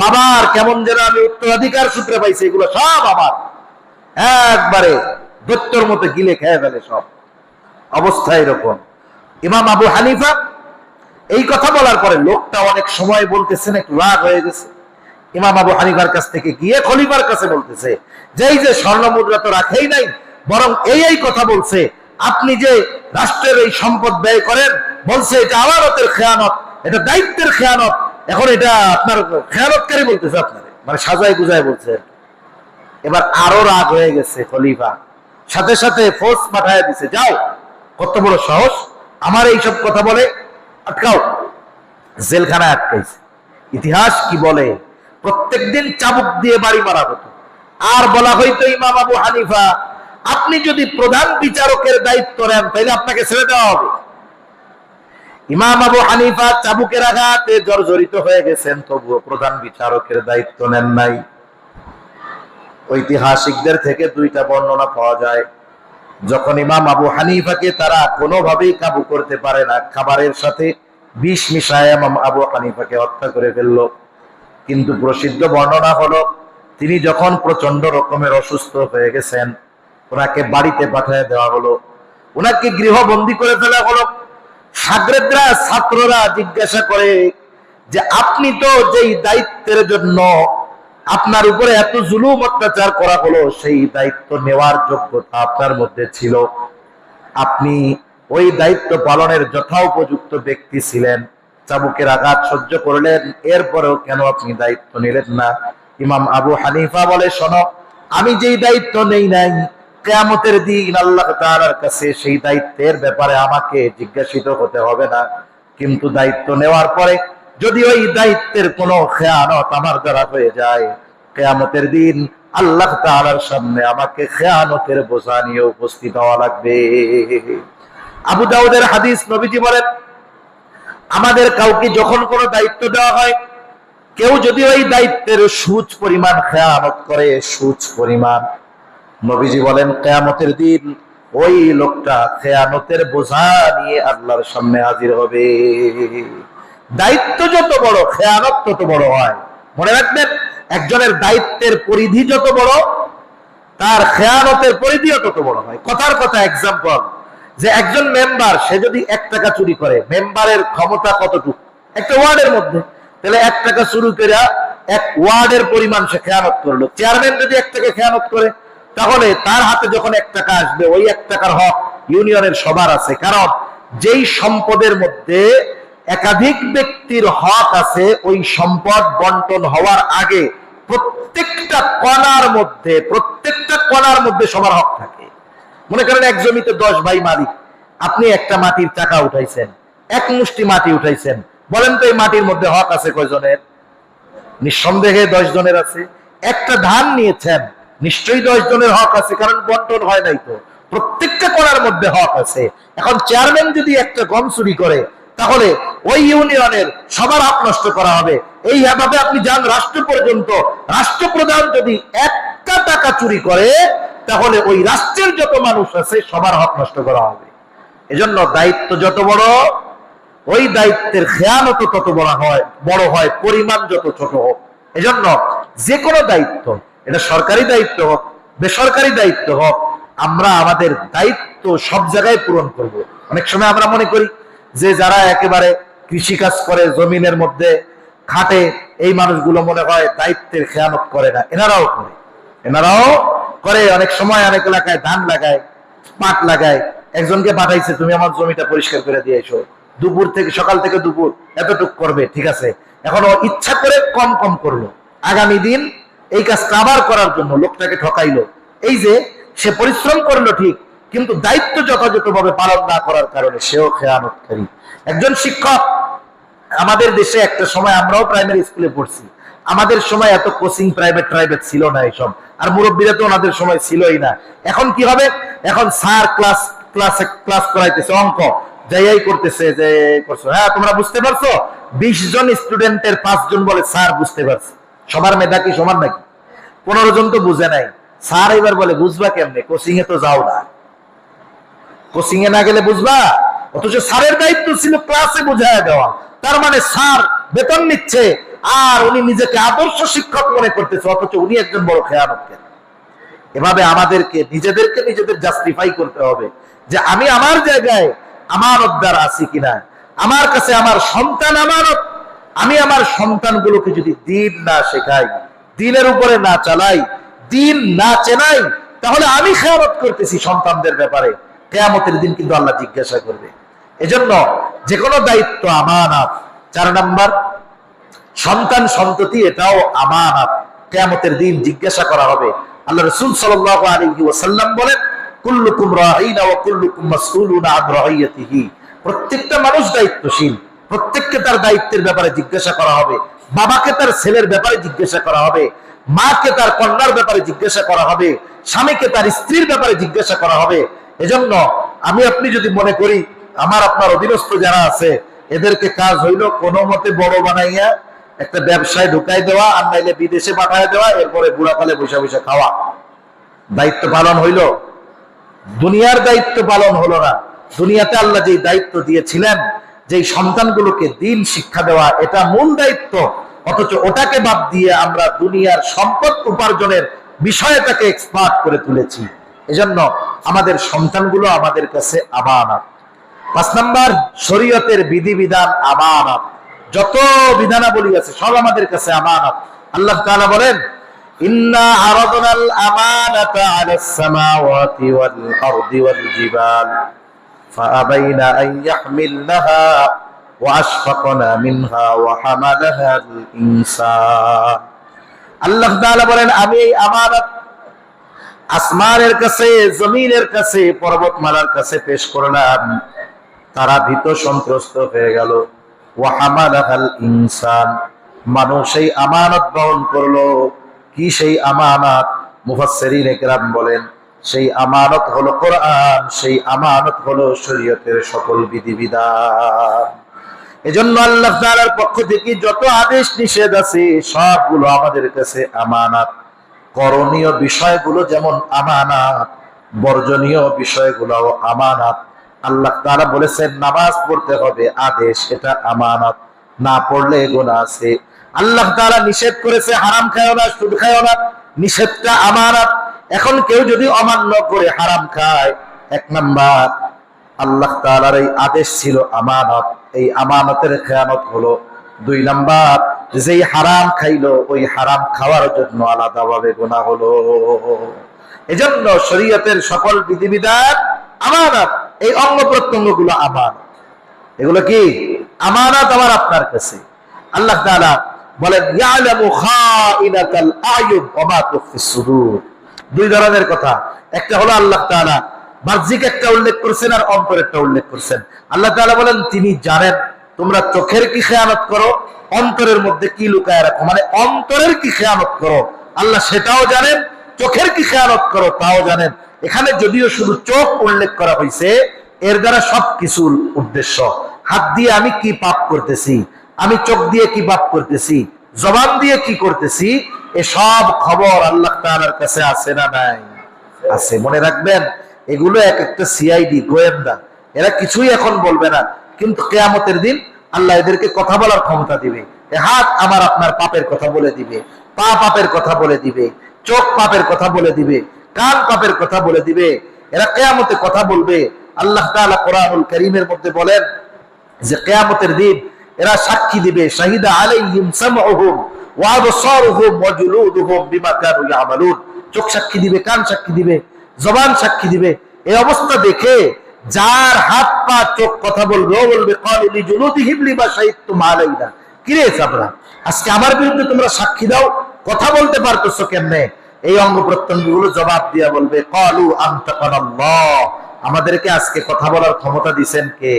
বাবার, কেমন যেন আমি উত্তরাধিকার সূত্রে পাইছি, এগুলো সব আমার। একবারে দৈত্যর মতো গিলে খেয়ে ফেলে সব। অবস্থা এরকম। ইমাম আবু হানিফা এই কথা বলার পরে লোকটা অনেক সময় বলতেছেন, একটু রাগ হয়ে গেছে। ইমাম আবু হানিফার কাছ থেকে গিয়ে খলিফার কাছে বলতেছে যে এই যে স্বর্ণ মুদ্রা তো রাখেই নাই, বরং এই কথা বলছে, আপনি যে রাষ্ট্রের এই সম্পদ ব্যয় করেন, বলছে এটা আমানতের খেয়ানত, এটা দায়িত্বের খেয়ানত। এখন এটা আপনার খেয়ানতকারী বলতেছে, আপনার মানে সাজায় গুজায় বলছে। এবার আরো রাগ হয়ে গেছে খলিফা, সাথে সাথে ফোর্স পাঠায় দিছে, যাও, কত বড় সাহস, আমার এইসব কথা বলে, আটকাও। জেলখানায় আটকাইছে। ইতিহাস কি বলে, প্রত্যেকদিন চাবুক দিয়ে বাড়ি মারা হতো। আর বলা হইতো, ইমাম আবু হানিফা, আপনি যদি প্রধান বিচারকের দায়িত্ব নেন তাহলে আপনাকে ছেড়ে দেওয়া হবে। ইমাম আবু হানিফা চাবুকের আঘাতে জর্জরিত হয়ে গেছেন, তবুও প্রধান বিচারকের দায়িত্ব নেন নাই। ঐতিহাসিকদের থেকে দুইটা বর্ণনা পাওয়া যায়। যখন ইমাম আবু হানিফাকে তারা কোনোভাবেই কাবু করতে পারে না, খাবারের সাথে বিষ মিশায় ইমাম আবু হানিফাকে হত্যা করে ফেলল। কিন্তু প্রসিদ্ধ বর্ণনা হলো, তিনি যখন প্রচন্ড রকমের অসুস্থ হয়ে গেছেন, ওনাকে বাড়িতে পাঠিয়ে দেওয়া হলো, ওনাকে গৃহবন্দী করে ফেলা হলো। শাগরেদরা, ছাত্ররা জিজ্ঞাসা করে যে আপনি তো যেই দায়িত্বের জন্য আপনার উপরে এত জুলুম অত্যাচার করা হলো, সেই দায়িত্ব নেওয়ার যোগ্যতা আপনার মধ্যে ছিল, আপনি ওই দায়িত্ব পালনের যথোপযুক্ত ব্যক্তি ছিলেন, চাবুকের আঘাত সহ্য করলেন, এরপরেও কেন আপনি দায়িত্ব নিলেন না? ইমাম আবু হানিফা বলে, শোনো, আমি যেই দায়িত্ব নেই নাই, কিয়ামতের দিন আল্লাহ তাআলার কাছে সেই দায়িত্বের ব্যাপারে আমাকে জিজ্ঞাসিত হতে হবে না, কিন্তু দায়িত্ব নেওয়ার পরে যদি ওই দায়িত্বের কোনো খেয়ানত আমার দ্বারা হয়ে যায়, কিয়ামতের দিন আল্লাহ তাআলার সামনে আমাকে খেয়ানতের বোঝা নিয়ে উপস্থিত হওয়া লাগবে। আবু দাউদের হাদিস, নবীজি বলেন, আমাদের কাউকে যখন কোনো দায়িত্ব দেওয়া হয়, কেউ যদি ওই দায়িত্বের সুচ পরিমাণ খেয়ানত করে, সুচ পরিমাণ, নবীজি বলেন কিয়ামতের দিন ওই লোকটা খেয়ানতের বোঝা নিয়ে আল্লাহর সামনে হাজির হবে। দায়িত্ব যত বড়, খেয়ানত তত বড় হয়। মনে রাখবেন, একজনের দায়িত্বের পরিধি যত বড়, তার খেয়ানতের পরিধিও তত বড় হয়। কথার কথা, এক্সাম্পল, যে একজন মেম্বার, সে যদি 1 টাকা চুরি করে, মেম্বারের ক্ষমতা কতটুকু একটা ওয়ার্ডের মধ্যে, তাহলে 1 টাকা চুরি করে 1 ওয়ার্ডের পরিমাণ সে খেয়ানত করলো। চেয়ারম্যান যদি 1 টাকা খেয়ানত করে, তাহলে তার হাতে যখন 1 টাকা আসবে, ওই 1 টাকার হক ইউনিয়নের সবার আছে। কারণ যেই সম্পদের মধ্যে একাধিক ব্যক্তির হক আছে, ওই সম্পদ বন্টন হওয়ার আগে প্রত্যেকটা কণার মধ্যে সবার হক থাকে। মনে করেন এক জমিতে 10 ভাই মালিক, আপনি একটা মাটির টাকা উঠাইছেন, 1 মুষ্টি মাটি উঠাইছেন, বলেন তো এই মাটির মধ্যে হক আছে কয়জনের? নিঃসন্দেহে 10 জনের আছে। একটা ধান নিয়েছেন, নিশ্চয়ই 10 জনের হক আছে, কারণ বন্টন হয় নাই তো। প্রত্যেকটা কণার মধ্যে হক আছে। এখন চেয়ারম্যান যদি একটা গম চুরি করে, তাহলে ওই ইউনিয়নের সবার হক নষ্ট করা হবে। এইভাবে আপনি যান রাষ্ট্র পর্যন্ত, রাষ্ট্রপ্রধান যদি 1 টাকা চুরি করে, তাহলে ওই রাষ্ট্রের যত মানুষ আছে সবার হক নষ্ট করা হবে। এজন্য দায়িত্ব যত বড়, ওই দায়িত্বের খেয়ানত তত বড় হয়, পরিমাণ যত ছোট হোক। এজন্য যে কোনো দায়িত্ব, এটা সরকারি দায়িত্ব হোক, বেসরকারি দায়িত্ব হোক, আমরা আমাদের দায়িত্ব সব জায়গায় পূরণ করব। অনেক সময় আমরা মনে করি যে যারা একেবারে কৃষিকাজ করে, জমিনের মধ্যে খাটে, এই মানুষগুলো মনে হয় দায়িত্বের খেয়ানত করে না। এনারাও করে। অনেক সময় অনেক এলাকায় ধান লাগায়, পাট লাগায়। একজনকে পাঠাইছে, তুমি আমার জমিটা পরিষ্কার করে দিয়ে এসো, সকাল থেকে দুপুর এতটুকু করবে, ঠিক আছে। এখন ও ইচ্ছা করে কম করলো, আগামী দিন এই কাজটা আবার করার জন্য লোকটাকে ঠকাইলো। এই যে সে পরিশ্রম করলো ঠিক, কিন্তু দায়িত্ব যথাযথভাবে পালন না করার কারণে সেও খেয়ানতকারী। একজন শিক্ষক, আমাদের দেশে একটা সময়, আমরাও প্রাইমারি স্কুলে পড়ছি, আমাদের সময় এত কোচিং প্রাইভেট ছিল না এইসব, আর মুরব্বীরা তো ওনাদের সময় ছিলই না। এখন কি হবে, এখন স্যার ক্লাস করাইতেছে, অঙ্ক যাই করতেছে, যে করছো হ্যাঁ তোমরা বুঝতে পারছো, 20 জন স্টুডেন্টের 5 জন বলে স্যার বুঝতে পারছে। সবার মেধা কি সমান নাকি? 15 জন তো বুঝে নাই। স্যার এবার বলে বুঝবা কেমনে, কোচিং এ তো যাও না, কোচিং এ না গেলে বুঝবা? অথচ স্যারের দায়িত্ব ছিল ক্লাসে বুঝায় দেওয়া। তার মানে স্যার বেতন নিচ্ছে আর উনি নিজেকে আদর্শ শিক্ষক মনে করতেছে, অথচ উনি একজন বড় খেয়ানতকারী। এভাবে আমাদেরকে নিজেদের জাস্টিফাই করতে হবে যে আমি আমার জায়গায় আমানতদার আছি কিনা, আমার কাছে আমার সন্তান আমানত। আমি আমার সন্তানগুলোকে যদি দিন না শেখাই, দিনের উপরে না চালাই, দিন না চেনাই, তাহলে আমি খেয়ানত করতেছি সন্তানদের ব্যাপারে। কিয়ামতের দিন কিন্তু আল্লাহ জিজ্ঞাসা করবে। এজন্য যে কোনো দায়িত্ব আমানত। 4 নাম্বার, সন্তান সন্ততি এটাও আমানত, কিয়ামতের দিন জিজ্ঞাসা করা হবে। আল্লাহ রাসূল সাল্লাল্লাহু আলাইহি ওয়াসাল্লাম বলেন, কুল্লুকুম রাঈনা ওয়া কুল্লুকুম মাসউলুন আন রাঈয়াতিহি। প্রত্যেকটা মানুষ দায়িত্বশীল, প্রত্যেককে তার দায়িত্বের ব্যাপারে জিজ্ঞাসা করা হবে। বাবাকে তার ছেলের ব্যাপারে জিজ্ঞাসা করা হবে, মাকে তার কন্যার ব্যাপারে জিজ্ঞাসা করা হবে, স্বামীকে তার স্ত্রীর ব্যাপারে জিজ্ঞাসা করা হবে। এজন্য আমি আপনি যদি মনে করি আমার আপনার অধীনস্থ যারা আছে এদেরকে কাজ হইল কোনো মতে বড় বানাইয়া একটা ব্যবসায় ঢুকাই দেওয়া, আর নাইলে বিদেশে পাঠায় দেওয়া, এরপরে বুড়াকালে বসে বসে খাওয়া, দায়িত্ব পালন হইল? দুনিয়ার দায়িত্ব পালন হলো না। দুনিয়াতে আল্লাহ যেই দায়িত্ব দিয়েছিলেন, যেই সন্তানগুলোকে দিন শিক্ষা দেওয়া, এটা মূল দায়িত্ব, অথচ ওটাকে বাদ দিয়ে আমরা দুনিয়ার সম্পদ উপার্জনের বিষয়টাকে এক্সপার্ট করে তুলেছি। এজন্য আমাদের সন্তানগুলো আমাদের কাছে আমানত। 5 নাম্বার, শরীয়তের বিধিবিধান আমানত। যত বিধানাবলী আছে সব আমাদের কাছে আমানত। আল্লাহ তাআলা বলেন, ইন্না আরাদনাল আমানাতা আলাস সামাওয়াতি ওয়াল আরদি ওয়াল জিবাল ফাআবাইনা আন ইয়াহমিলনাহা ওয়া আশফাকনা মিনহা ওয়া হামালাহাল ইনসান। আল্লাহ তাআলা বলেন, আমি এই আমানত আসমানের কাছে, জমিনের কাছে, পর্বতমালার কাছে পেশ করলাম। তারা ভীত সন্ত্রস্ত হয়ে গেল। ওয়া হামালাহাল ইনসান, মানুষ এই আমানত বহন করলো। কি সেই আমানত? মুফাসসিরিন ইকরাম বলেন, সেই আমানত হলো কোরআন, সেই আমানত হলো শরীয়তের সকল বিধিবিধান। এজন্য আল্লাহ তাআলার পক্ষ থেকে যত আদেশ নিষেধ আছে সবগুলো আমাদের কাছে আমানত। করণীয় বিষয়গুলো যেমন আমানত, বর্জনীয় বিষয়গুলোও আমানত। আল্লাহ তাআলা বলেছেন নামাজ পড়তে হবে, আদেশ, এটা আমানত, না পড়লে গুনাহ আছে। আল্লাহ তাআলা নিষেধ করেছে হারাম খায়ও না, সুদ খায়ও না, নিষেধটা আমানত। এখন কেউ যদি অমান্য করে হারাম খায়, 1 নাম্বার আল্লাহ তাআলার এই আদেশ ছিল আমানত, এই আমানতের খেয়ানত হলো। 2 নাম্বার, যেই হারাম খাইলো ওই হারাম খাওয়ার জন্য আলাদাভাবে গুনাহ হলো। এজন্য শরীয়তের সকল বিধিবিধান আমানত। এই অঙ্গ প্রত্যঙ্গ গুলো আমানত। এগুলো কি আমানত আমার আপনার কাছে। আল্লাহ তাআলা বলেন, ইয়ালামু খাইনাতাল আয়ুন ওয়া মা তুখফিস সুদূর। 2 ধরনের কথা। একটা হলো আল্লাহ তাআলা বাহ্যিক একটা উল্লেখ করেছেন আর অন্তরেরটা উল্লেখ করেছেন। আল্লাহ তাআলা বলেন তিনি জানেন তোমরা চোখের কি খেয়ানত করো, অন্তরের মধ্যে কি লুকায় রাখো, মানে অন্তরের কি খেয়ানত করো আল্লাহ সেটাও জানেন, চোখের কি খেয়ানত করো তাও জানেন। এখানে যদিও শুধু চোখ উল্লেখ করা হয়েছে, এর দ্বারা সবকিছুর উদ্দেশ্য। হাত দিয়ে আমি কি পাপ করতেছি, আমি চোখ দিয়ে কি পাপ করতেছি, জবান দিয়ে কি করতেছি, এসব খবর আল্লাহ তাআলার কাছে আছে না নাই? আছে। মনে রাখবেন, এগুলো এক একটা সিআইডি, গোয়েন্দা, এরা কিছুই এখন বলবে না, কিন্তু কিয়ামতের দিন আল্লাহ এদেরকে কথা বলার ক্ষমতা দিবে। হাত আমার আপনার পাপের কথা বলে দিবে, পা পাপের কথা বলে দিবে, চোখ পাপের কথা বলে দিবে, কান পাপের কথা বলে দিবে। এরা কিয়ামতে কথা বলবে। আল্লাহ তাআলা কোরআনুল কারীমের মধ্যে বলেন যে কিয়ামতের দিন এরা সাক্ষী দিবে, শাহিদা আলাইহিম সামউহুম ওয়া আবসারুহুম ওয়া জুলুদুহুম বিমা কানু ইয়ামালুন। চোখ সাক্ষী দিবে, কান সাক্ষী দিবে, জবান সাক্ষী দিবে। এই অবস্থা দেখে যার হাত পা চোখ কথা বলবে, ও বলবে ক্বালু লিজুলুদিহিম লিমা শাহিদতুম আলাইনা। কি রে চাপড়া, আজকে আমার বিরুদ্ধে তোমরা সাক্ষী দাও, কথা বলতে পারতেছো কেমনে? এই অঙ্গ প্রত্যঙ্গগুলো জবাব দিয়া বলবে ক্বালু আনতাকানাল্লাহ, আমাদেরকে আজকে কথা বলার ক্ষমতা দিবেন কে?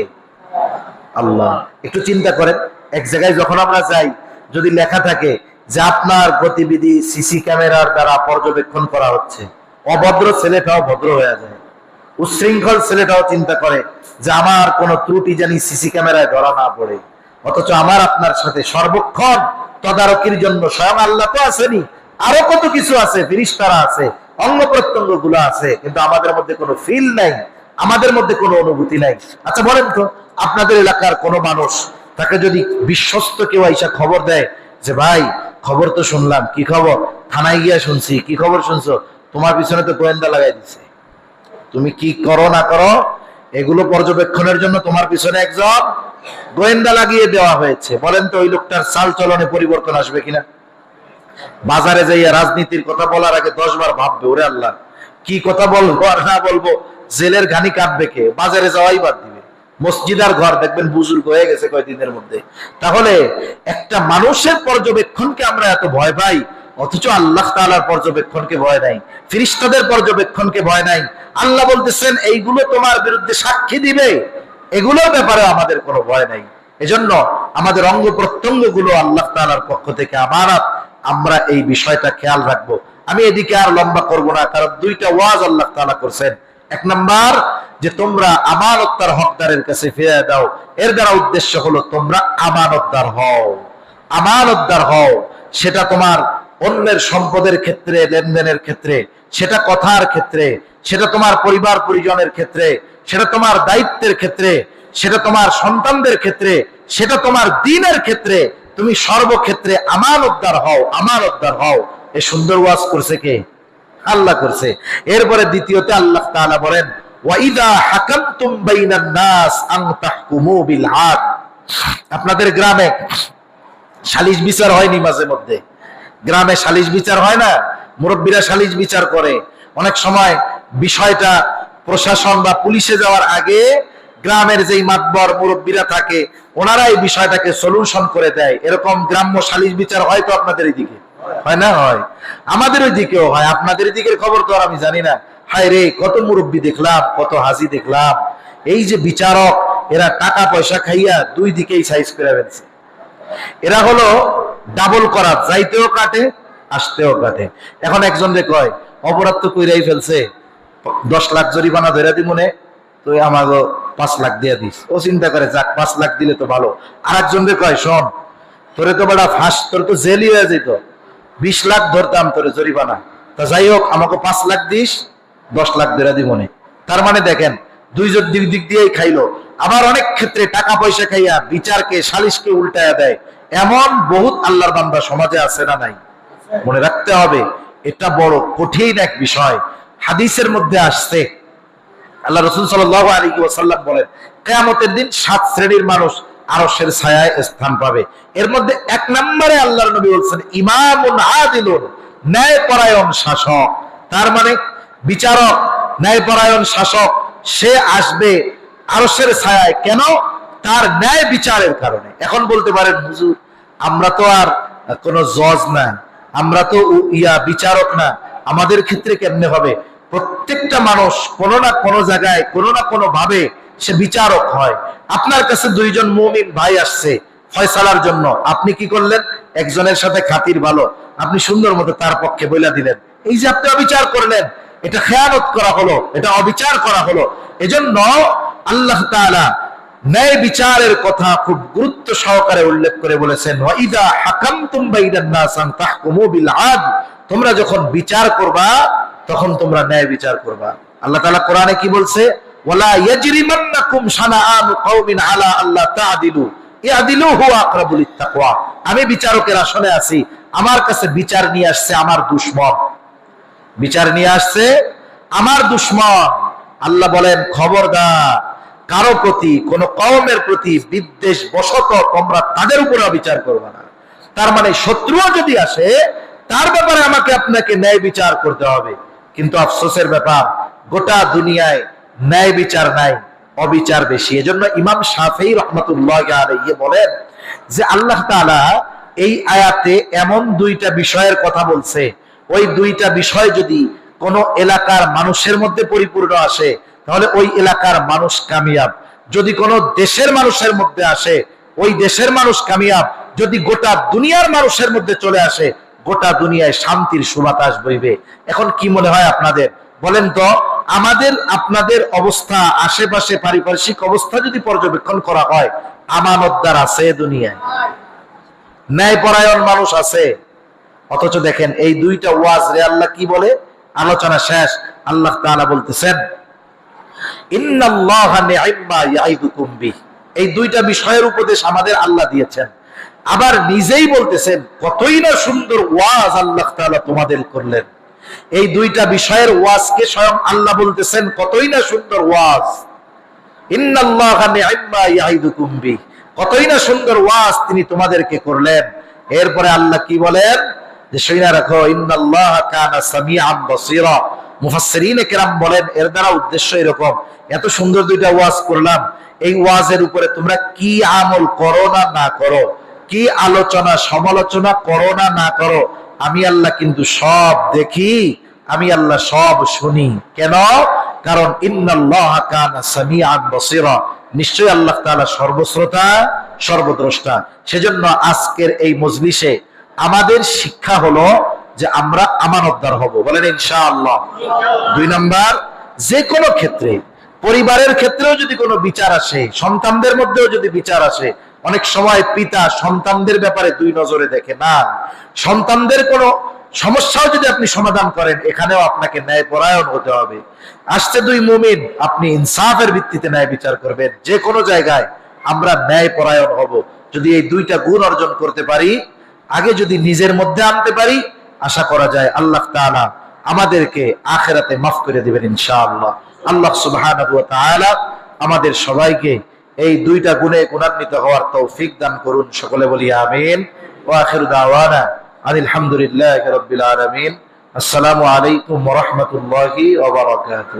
আল্লাহ। একটু চিন্তা করেন, এক জায়গায় যখন আমরা যাই, যদি লেখা থাকে যে আপনার গতিবিধি সিসি ক্যামেরার দ্বারা পর্যবেক্ষণ করা হচ্ছে, অভদ্র ছেলেটাও ভদ্র হয়ে যায়, উচ্ছৃঙ্খল ছেলেটাও চিন্তা করে যে আমার কোনো ত্রুটি জানি সিসি ক্যামেরায় ধরা না পড়ে। অথচ আমার আপনার সাথে সর্বক্ষণ তদারকির জন্য স্বয়ং আল্লাহ তো আসেনি, আরো কত কিছু আছে, ফেরেশতারা আছে, অঙ্গ প্রত্যঙ্গ গুলো আছে, কিন্তু আমাদের মধ্যে কোনো ফিল নাই, আমাদের মধ্যে কোনো অনুভূতি নাই। আচ্ছা বলেন তো, আপনাদের এলাকার কোনো মানুষ, তাকে যদি বিশ্বস্ত কেউ আইসা খবর দেয় যে ভাই খবর তো শুনলাম, কি খবর? থানায় গিয়া শুনছি। কি খবর শুনছো? তোমার পিছনে তো গোয়েন্দা লাগাই দিছে, তুমি কি করো না করো এগুলো পর্যবেক্ষণের জন্য তোমার পিছনে একজন গোয়েন্দা লাগিয়ে দেওয়া হয়েছে। বলেন তো ওই লোকটার চাল চলনে পরিবর্তন আসবে কিনা? বাজারে যাইয়া রাজনীতির কথা বলার আগে 10 বার ভাববে, ওরে আল্লাহ কি কথা বলবো আর না বলবো, জেলের ঘানি কাটবে কে? বাজারে যাওয়াই বাদ দিবে। মসজিদ আর ঘর দেখবেন বুজুর্গ হয়ে গেছে কয়েকদিনের মধ্যে। তাহলে একটা মানুষের পর্যবেক্ষণকে আমরা এত ভয় পাই, অথচ আল্লাহ তাআলার পর্যবেক্ষণকে ভয় নাই, ফেরেশতাদের পর্যবেক্ষণকে ভয় নাই। আল্লাহ বলতেছেন এইগুলো তোমার বিরুদ্ধে সাক্ষী দিবে, এগুলোর ব্যাপারে আমাদের কোনো ভয় নাই। এজন্য আমাদের অঙ্গ প্রত্যঙ্গ গুলো আল্লাহ তাআলার পক্ষ থেকে আমানত, আমরা এই বিষয়টা খেয়াল রাখবো। আমি এদিকে আর লম্বা করব না, কারণ দুইটা ওয়াজ আল্লাহ তাআলা করছেন। এক নাম্বার যে তোমরা আমানতদার হকদারের কাছে ফিরে দাও, এর দ্বারা উদ্দেশ্য হলো তোমরা আমানতদার হও, আমানতদার হও। সেটা তোমার অন্যের সম্পদের ক্ষেত্রে, লেনদেনের ক্ষেত্রে, সেটা কথার ক্ষেত্রে, সেটা তোমার পরিবার পরিজনের ক্ষেত্রে, সেটা তোমার দায়িত্বের ক্ষেত্রে, সেটা তোমার সন্তানদের ক্ষেত্রে, সেটা তোমার দ্বীনের ক্ষেত্রে, তুমি সর্বক্ষেত্রে আমানতদার হও, আমানতদার হও। এই সুন্দর ওয়াজ করছে কে? আল্লাহ করছে। এরপরে দ্বিতীয়তে আল্লাহ তাআলা বলেন ওয়াইদা হাকামতুম বাইনান নাস আন তাহকুমু বিল আদল। আপনাদের গ্রামে সালিশ বিচার হয়নি? মাঝে মধ্যে গ্রামে সালিশ বিচার হয় না? মুরব্বীরা সালিশ বিচার করে। অনেক সময় বিষয়টা প্রশাসন বা পুলিশে যাওয়ার আগে গ্রামের যেই মাতবর মুরব্বীরা থাকে ওনারা এই বিষয়টাকে সলিউশন করে দেয়। এরকম গ্রাম্য সালিশ বিচার হয় তো আপনাদের এইদিকে? হয় না? হয়। আমাদের ওই দিকেও হয়, আপনাদের দিকের খবর তো আর আমি জানি না। হায় রে, কত মুরব্বী দেখলাম, কত হাজি দেখলাম। এই যে বিচারক, এরা টাকা পয়সা খাইয়া দুই দিকেই সাইজ করে ফেলছে। এরা হলো ডাবল করা, যাইতেও কাটে আসতেও কাটে। এখন একজন রে কয় অপরাধ তো কইরাই ফেলছে, 10 লাখ জরিমানা ধরে দিমুনে, তুই আমাকে 5 লাখ দিয়ে দিস। ও চিন্তা করে যাক 5 লাখ দিলে তো ভালো। আর একজন রে কয় শোন, তোরে তো বড় ফাঁস, তোর তো জেলই হয়ে যেত, 20 লাখ ধরতাম তোরে জরিমানা, তা যাই হোক আমাকে 5 লাখ দিস, 10 লাখ ধরে দিমুনে। তার মানে দেখেন দুইজন দিক দিয়েই খাইলো। আবার অনেক ক্ষেত্রে টাকা পয়সা খাইয়া বিচারকে, সালিশকে উল্টায়া দেয়। এমন বহুত আল্লাহর বান্দা সমাজে আছে না নাই? মনে রাখতে হবে, এটা বড় কঠিন এক বিষয়। হাদিসের মধ্যে আসছে, আল্লাহ রাসূল সাল্লাল্লাহু আলাইহি ওয়াসাল্লাম বলেন কিয়ামতের দিন 7 শ্রেণীর মানুষ আরশের ছায়ায় স্থান পাবে। এর মধ্যে 1 নম্বরে আল্লাহর নবী বলেছেন ইমামুন আদিলুন, ন্যায়পরায়ণ শাসক। তার মানে বিচারক, ন্যায়পরায়ণ শাসক, সে আসবে আরশের ছায়ায়। কেন? তার ন্যায় বিচারের কারণে। এখন বলতে পারেন হুজুর আমরা তো আর কোন জজ না, আমরা তো বিচারক না, আমাদের ক্ষেত্রে কেমনে হবে? প্রত্যেকটা মানুষ কোনো না কোনো জায়গায়, কোনো না কোনো ভাবে সে বিচারক হয়। আপনার কাছে দুইজন মুমিন ভাই আসছে ফয়সালার জন্য, আপনি কি করলেন? একজনের সাথে খাতির ভালো, আপনি সুন্দর মতো তার পক্ষে বইলা দিলেন। এই যে আপনি অবিচার করলেন, এটা খেয়ানত করা হলো, এটা অবিচার করা হলো। এজন্য আল্লাহ তাআলা ন্যায় বিচারের কথা খুব গুরুত্ব সহকারে উল্লেখ করে বলেছেন ওয়াইদা হাকামতুম বাইনান নাস আন তাহকুমু বিল আদল, তোমরা যখন বিচার করবা তখন তোমরা ন্যায় বিচার করবা। আল্লাহ তাআলা কোরআনে কি বলছে? ওয়ালা ইয়াজরিমান্নাকুম শানাআনু কওমিন আলা আল্লা তা'দিলু ইয়াদিলু হুয়া আকরাবু লিত্তাকওয়া। আমি বিচারকের আসনে আছি, আমার কাছে বিচার নিয়ে আসছে আমার দুশমন, বিচার নিয়ে আসছে আমার দুশমন। আল্লাহ বলেন খবরদার, কারো প্রতি, কোন কওমের প্রতি বিদ্বেষ বশত তোমরা তাদের উপরে বিচার করবে না। তার মানে শত্রুও যদি আসে তার ব্যাপারে আমাকে আপনাকে ন্যায় বিচার করতে হবে। কিন্তু আফসোসের ব্যাপার, গোটা দুনিয়ায় ন্যায় বিচার নাই, অবিচার বেশি। এজন্য ইমাম শাফিঈ রাহমাতুল্লাহি আলাইহি বলেন যে আল্লাহ তাআলা এই আয়াতে এমন দুইটা বিষয়ের কথা বলছে, ওই দুইটা বিষয় যদি কোন এলাকার মানুষের মধ্যে পরিপূর্ণ আসে তাহলে ওই এলাকার মানুষ কামিয়াব। যদি কোন দেশের মানুষের মধ্যে আসে ওই দেশের মানুষ কামিয়াব। যদি গোটা দুনিয়ার মানুষের মধ্যে চলে আসে, গোটা দুনিয়ায় শান্তির সুবাতাস বইবে। এখন কি মনে হয় আপনাদের? বলেন তো, আমাদের আপনাদের অবস্থা, আশেপাশে পারিপার্শ্বিক অবস্থা যদি পর্যবেক্ষণ করা হয়, আমানতদার আছে দুনিয়ায়, ন্যায়পরায়ণ মানুষ আছে। অথচ দেখেন এই দুইটা ওয়াজ রে আল্লাহ কি বলে, আলোচনা শেষ আল্লাহ তাআলা বলতেছেন ইন্নাল্লাহা নি'ম্মা ইয়াইদুকুম বিহি, এই দুইটা বিষয়ের উপদেশ আমাদের আল্লাহ দিয়েছেন। আবার নিজেই বলতেছেন কতই না সুন্দর ওয়াজ আল্লাহ তাআলা তোমাদের করলেন। এই দুইটা বিষয়ের ওয়াজকে স্বয়ং আল্লাহ বলতেছেন কতই না সুন্দর ওয়াজ। ইন্নাল্লাহা নি'ম্মা ইয়াইদুকুম বিহি, কতই না সুন্দর ওয়াজ তিনি তোমাদেরকে করলেন। এরপরে আল্লাহ কি বলেন যে শুনে রাখো, ইন্নাল্লাহা কানা সামিআন বাসীরা। মুফাসসিরিনে কেরাম বলেন এর দ্বারা উদ্দেশ্য এরকম, এত সুন্দর দুইটা ওয়াজ করলাম, এই ওয়াজের উপরে তোমরা কি আমল করো না না করো, কি আলোচনা সমালোচনা করো না না করো, আমি আল্লাহ কিন্তু সব দেখি, আমি আল্লাহ সব শুনি। কেন? কারণ ইন্নাল্লাহা কানা সামিআন বাসীরা, নিশ্চয়ই আল্লাহ তাআলা সর্বশ্রোতা সর্বদ্রষ্টা। সেজন্য আজকের এই মজলিসে আমাদের শিক্ষা হলো যে আমরা আমানতদার হব, বলেন ইনশাআল্লাহ। 2 নাম্বার, যে কোনো ক্ষেত্রে, পরিবারের ক্ষেত্রেও যদি কোনো বিচার আসে, সন্তানদের মধ্যেও যদি বিচার আসে, অনেক সময় পিতা সন্তানদের ব্যাপারে 2 নজরে দেখে না। সন্তানদের কোনো সমস্যাও যদি আপনি সমাধান করেন, এখানেও আপনাকে ন্যায়পরায়ণ হতে হবে। আসছে 2 মুমিন, আপনি ইনসাফের ভিত্তিতে ন্যায় বিচার করবেন। যে কোনো জায়গায় আমরা ন্যায়পরায়ণ হব যদি এই 2টা গুণ অর্জন করতে পারি, আগে যদি নিজের মধ্যে আনতে পারি, আশা করা যায় আল্লাহ তাআলা আমাদেরকে আখিরাতে মাফ করে দিবেন ইনশাআল্লাহ। আল্লাহ সুবহানাহু ওয়া তাআলা আমাদের সবাইকে এই 2টা গুণে গুণান্বিত হওয়ার তৌফিক দান করুন। সকলে বলি আমিন। ওয়া আখিরু দাওয়ানা আনিল হামদুলিল্লাহি রাব্বিল আলামিন। আসসালামু আলাইকুম ওয়া রাহমাতুল্লাহি ওয়া বারাকাতুহু।